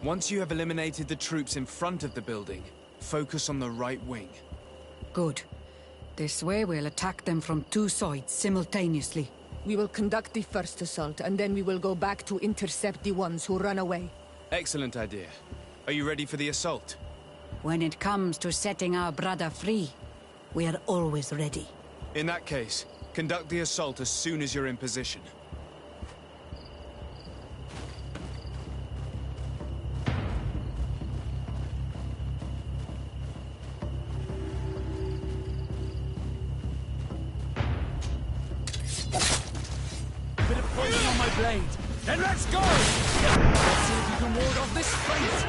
[SPEAKER 1] Once you have eliminated the troops in front of the building, focus on the right wing.
[SPEAKER 11] Good. This way we'll attack them from 2 sides simultaneously.
[SPEAKER 3] We will conduct the first assault, and then we will go back to intercept the ones who run away.
[SPEAKER 1] Excellent idea. Are you ready for the assault?
[SPEAKER 11] When it comes to setting our brother free,
[SPEAKER 9] we are always ready.
[SPEAKER 1] In that case, conduct the assault as soon as you're in position.
[SPEAKER 8] Bit of poison on my blade. Then let's go! Let's see if you can ward off this fate.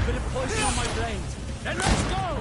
[SPEAKER 8] Bit of poison on my blade. Then let's go!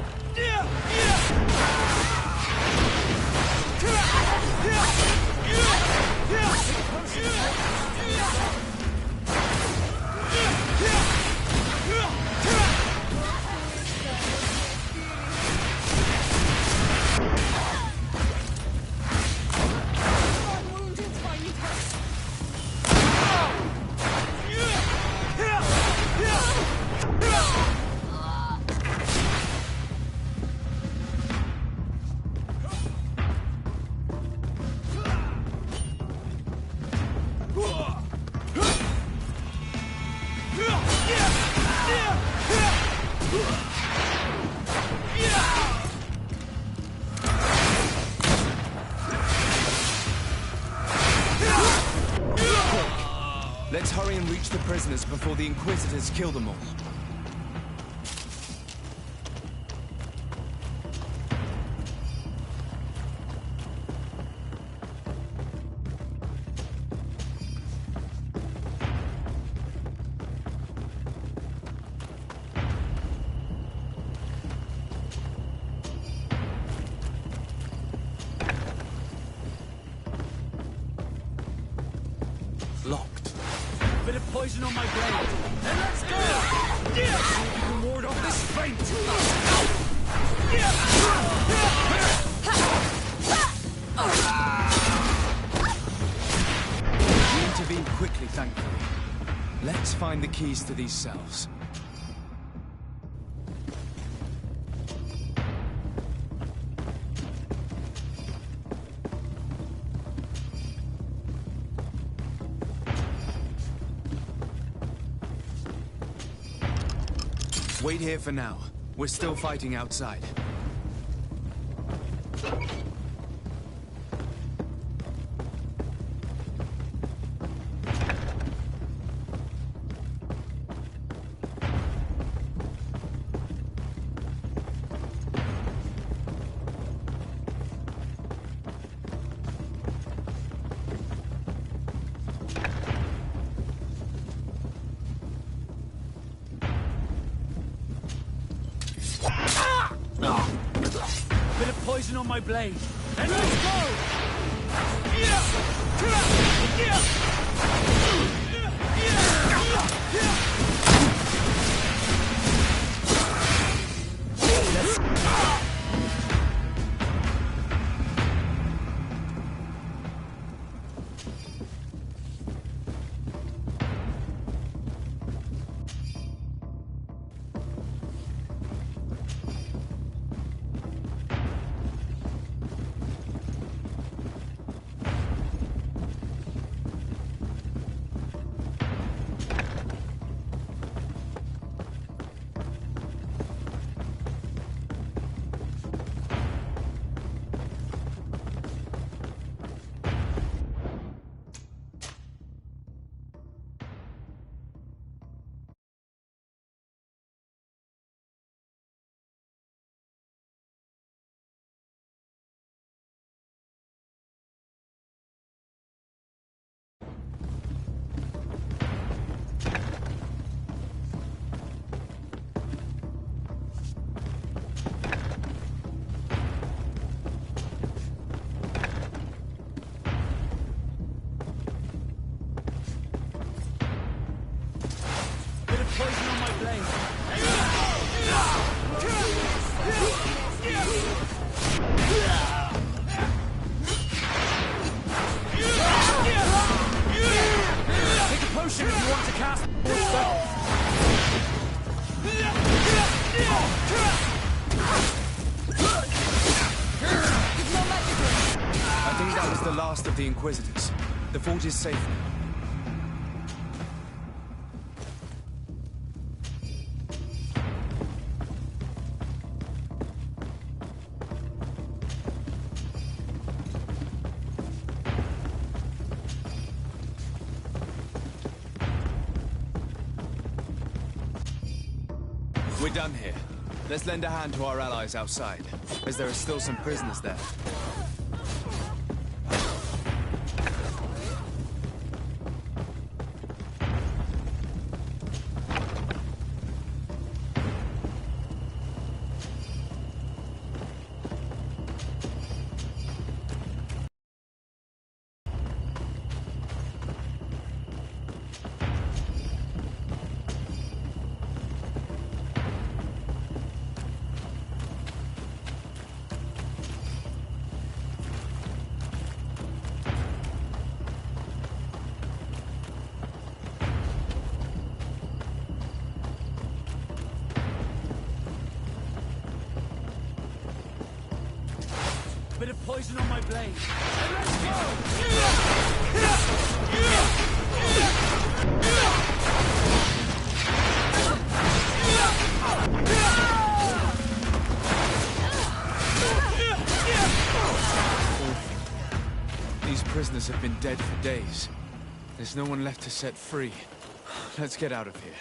[SPEAKER 1] reach the prisoners before the Inquisitors kill them all.
[SPEAKER 8] Locked. Bit of poison on my blade. Then let's go! See if you can ward off this feint!
[SPEAKER 1] We intervened quickly, thankfully. Let's find the keys to these cells. Wait here for now. We're still fighting outside.
[SPEAKER 8] Bit of poison on my blade. And let's go! Poison on my blade. Take a potion if you want to cast more spells.
[SPEAKER 1] I think that was the last of the Inquisitors. The fort is safe now. We're done here. Let's lend a hand to our allies outside, as there are still some prisoners there.
[SPEAKER 8] Bit of poison on my blade. And let's go!
[SPEAKER 1] These prisoners have been dead for days. There's no one left to set free. let's get out of here.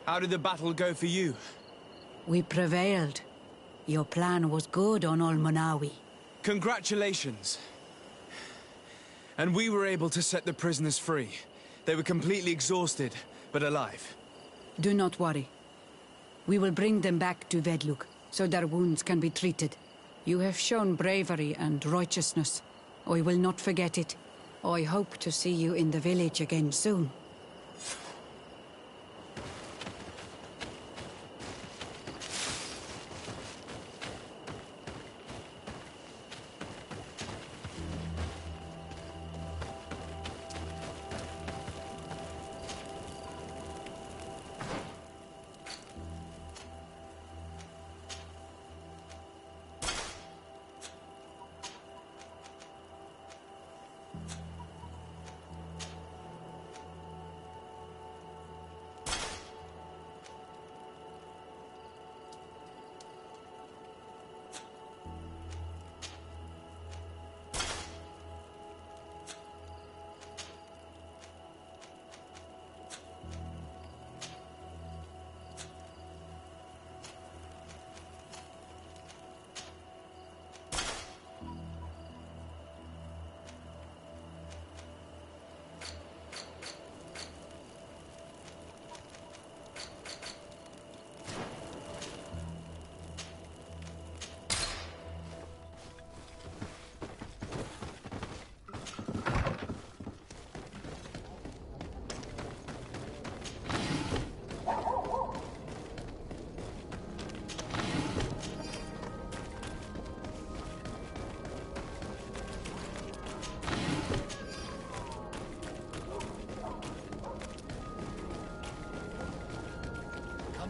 [SPEAKER 1] How did the battle go for you?
[SPEAKER 11] We prevailed. Your plan was good on Almanawi.
[SPEAKER 1] Congratulations. And we were able to set the prisoners free. They were completely exhausted, but alive.
[SPEAKER 11] Do not worry. We will bring them back to Vedluk, so their wounds can be treated. You have shown bravery and righteousness. I will not forget it. I hope to see you in the village again soon.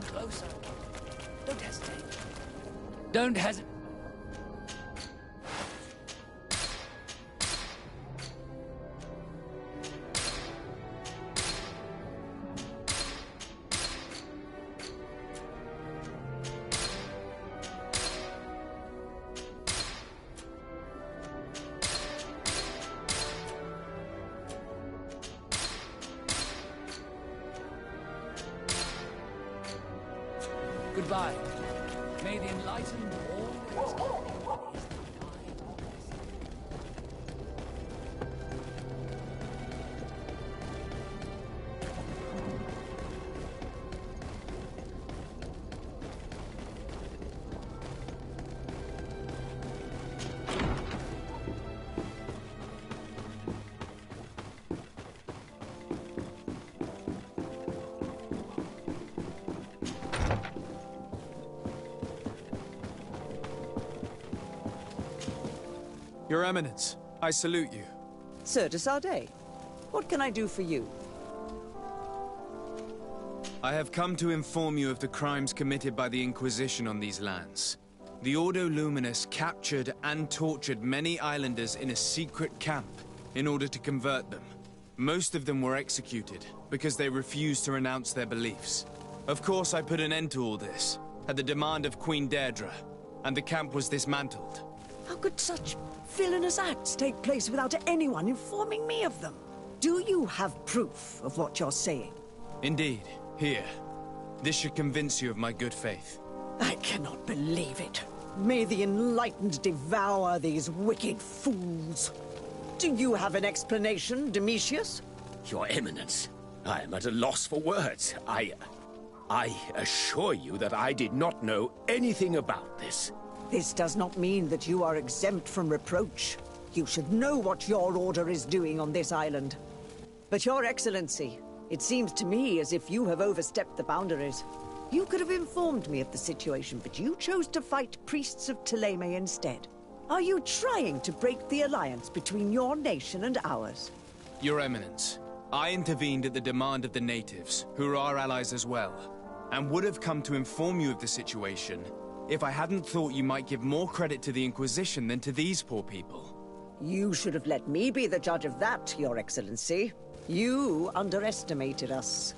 [SPEAKER 8] Closer. Don't hesitate. Don't hesitate. Goodbye. May the enlightened always guide what is denied.
[SPEAKER 1] Your Eminence, I salute you.
[SPEAKER 15] Sir de Sardet, what can I do for you?
[SPEAKER 1] I have come to inform you of the crimes committed by the Inquisition on these lands. The Ordo Luminous captured and tortured many islanders in a secret camp in order to convert them. Most of them were executed because they refused to renounce their beliefs. Of course, I put an end to all this, at the demand of Queen Deirdre, and the camp was dismantled.
[SPEAKER 15] How could such villainous acts take place without anyone informing me of them? Do you have proof of what you're saying?
[SPEAKER 1] Indeed. Here. This should convince you of my good faith.
[SPEAKER 15] I cannot believe it. May the enlightened devour these wicked fools. Do you have an explanation, Domitius?
[SPEAKER 16] Your Eminence, I am at a loss for words. I assure you that I did not know anything about this.
[SPEAKER 15] This does not mean that you are exempt from reproach. You should know what your order is doing on this island. But Your Excellency, it seems to me as if you have overstepped the boundaries. You could have informed me of the situation, but you chose to fight priests of Theleme instead. Are you trying to break the alliance between your nation and ours?
[SPEAKER 1] Your Eminence, I intervened at the demand of the natives, who are our allies as well, and would have come to inform you of the situation if I hadn't thought you might give more credit to the Inquisition than to these poor people.
[SPEAKER 15] You should have let me be the judge of that, Your Excellency. You underestimated us.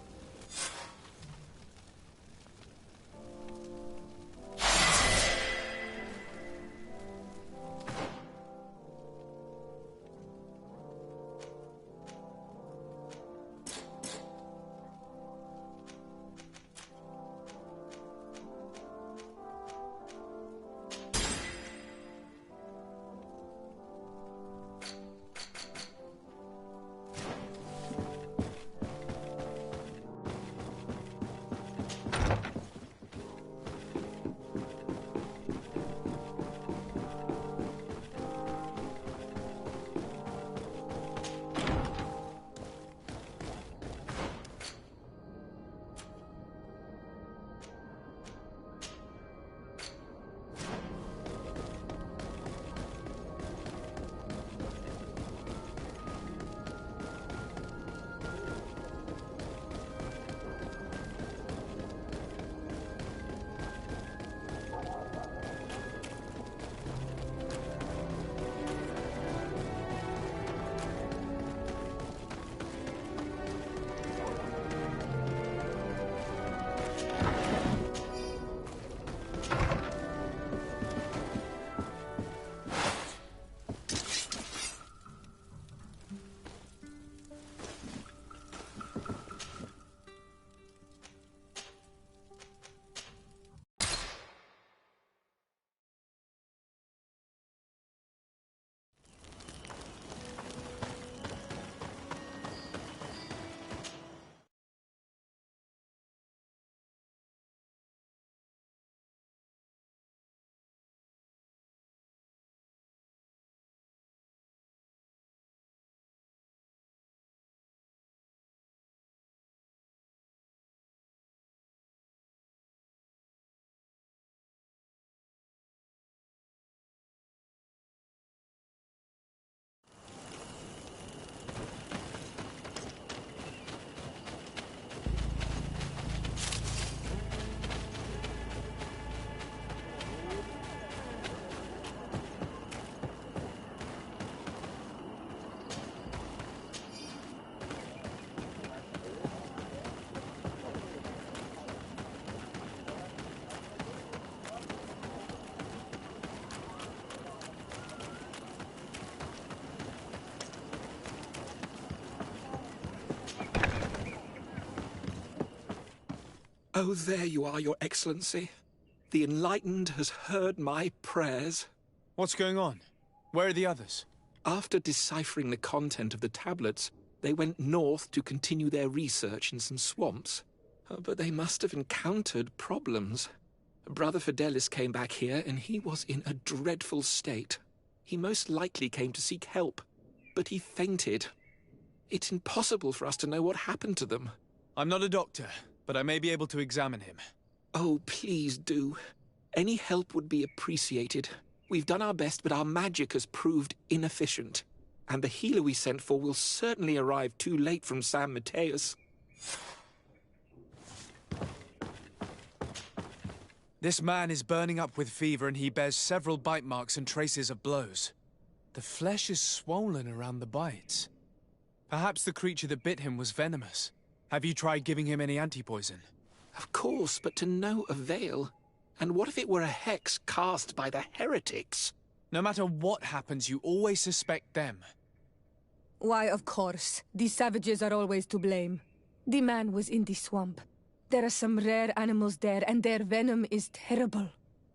[SPEAKER 17] Oh, there you are, Your Excellency. The Enlightened has heard my prayers.
[SPEAKER 1] What's going on? Where are the others?
[SPEAKER 17] After deciphering the content of the tablets, they went north to continue their research in some swamps. But they must have encountered problems. Brother Fidelis came back here, and he was in a dreadful state. He most likely came to seek help, but he fainted. It's impossible for us to know what happened to them.
[SPEAKER 1] I'm not a doctor, but I may be able to examine him.
[SPEAKER 17] Oh, please do. Any help would be appreciated. We've done our best, but our magic has proved inefficient. And the healer we sent for will certainly arrive too late from San Mateus.
[SPEAKER 1] This man is burning up with fever, and he bears several bite marks and traces of blows. The flesh is swollen around the bites. Perhaps the creature that bit him was venomous. Have you tried giving him any anti-poison?
[SPEAKER 17] Of course, but to no avail. And what if it were a hex cast by the heretics?
[SPEAKER 1] No matter what happens, you always suspect them.
[SPEAKER 3] Why, of course. These savages are always to blame. The man was in the swamp. There are some rare animals there, and their venom is terrible.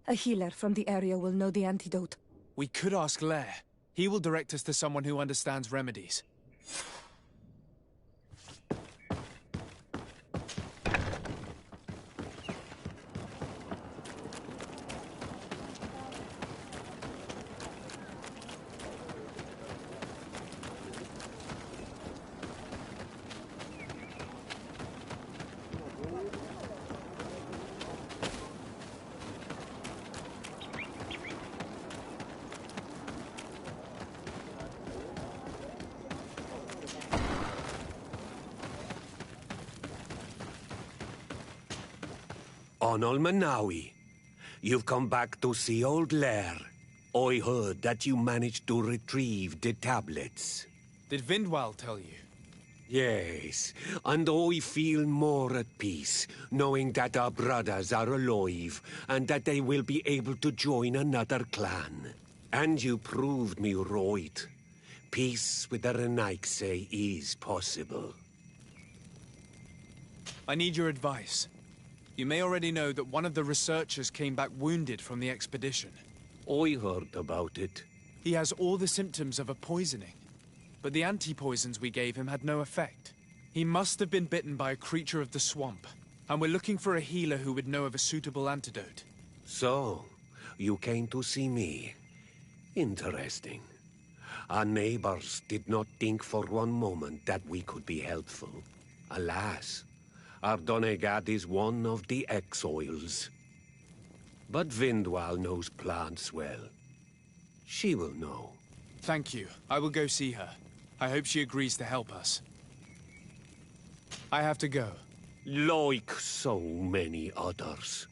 [SPEAKER 3] A healer from the area will know the antidote.
[SPEAKER 1] We could ask Lair. He will direct us to someone who understands remedies.
[SPEAKER 7] On Olmenawi, you've come back to see old Lair. I heard that you managed to retrieve the tablets.
[SPEAKER 1] Did Vindwal tell you?
[SPEAKER 7] Yes, and I feel more at peace, knowing that our brothers are alive, and that they will be able to join another clan. And you proved me right. Peace with the Renaigse is possible.
[SPEAKER 1] I need your advice. You may already know that one of the researchers came back wounded from the expedition.
[SPEAKER 7] I heard about it.
[SPEAKER 1] He has all the symptoms of a poisoning, but the anti-poisons we gave him had no effect. He must have been bitten by a creature of the swamp, and we're looking for a healer who would know of a suitable antidote.
[SPEAKER 7] So, you came to see me. Interesting. Our neighbors did not think for one moment that we could be helpful. Alas, our Donegat is one of the exiles. But Vindwal knows plants well. She will know.
[SPEAKER 1] Thank you. I will go see her. I hope she agrees to help us. I have to go.
[SPEAKER 7] Like so many others.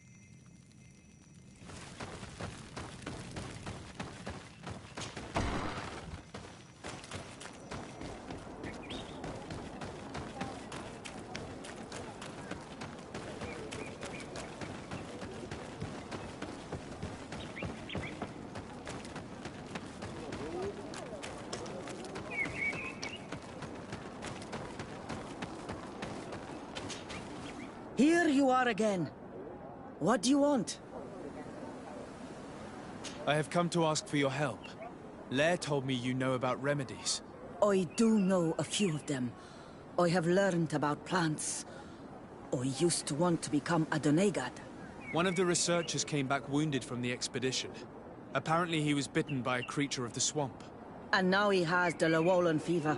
[SPEAKER 9] Here you are again. What do you want?
[SPEAKER 1] I have come to ask for your help. Lair told me you know about remedies.
[SPEAKER 9] I do know a few of them. I have learned about plants. I used to want to become a Donegat.
[SPEAKER 1] One of the researchers came back wounded from the expedition. Apparently he was bitten by a creature of the swamp.
[SPEAKER 9] And now he has the Llewellyn fever.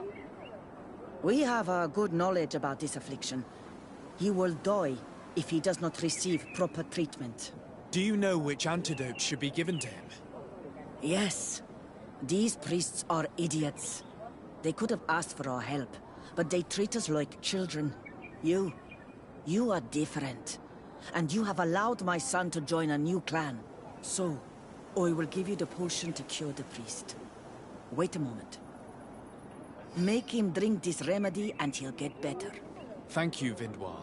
[SPEAKER 9] We have a good knowledge about this affliction. He will die if he does not receive proper treatment.
[SPEAKER 1] Do you know which antidote should be given to him?
[SPEAKER 9] Yes. These priests are idiots. They could have asked for our help, but they treat us like children. You are different. And you have allowed my son to join a new clan. So, I will give you the potion to cure the priest. Wait a moment. Make him drink this remedy and he'll get better.
[SPEAKER 1] Thank you, Vindwal.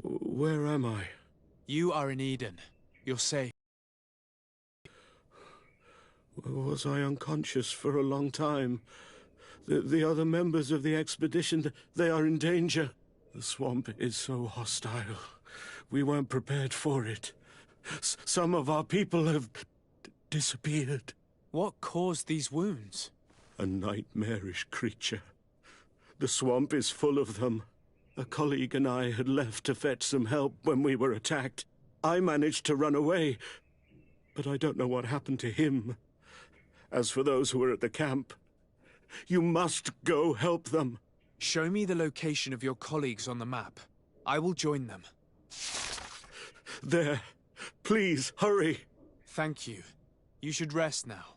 [SPEAKER 18] Where am I?
[SPEAKER 1] You are in Eden. You're safe.
[SPEAKER 18] Was I unconscious for a long time? The other members of the expedition, they are in danger. The swamp is so hostile. We weren't prepared for it. Some of our people have disappeared.
[SPEAKER 1] What caused these wounds?
[SPEAKER 18] A nightmarish creature. The swamp is full of them. A colleague and I had left to fetch some help when we were attacked. I managed to run away, but I don't know what happened to him. As for those who were at the camp, you must go help them.
[SPEAKER 1] Show me the location of your colleagues on the map. I will join them.
[SPEAKER 18] There. Please, hurry.
[SPEAKER 1] Thank you. You should rest now.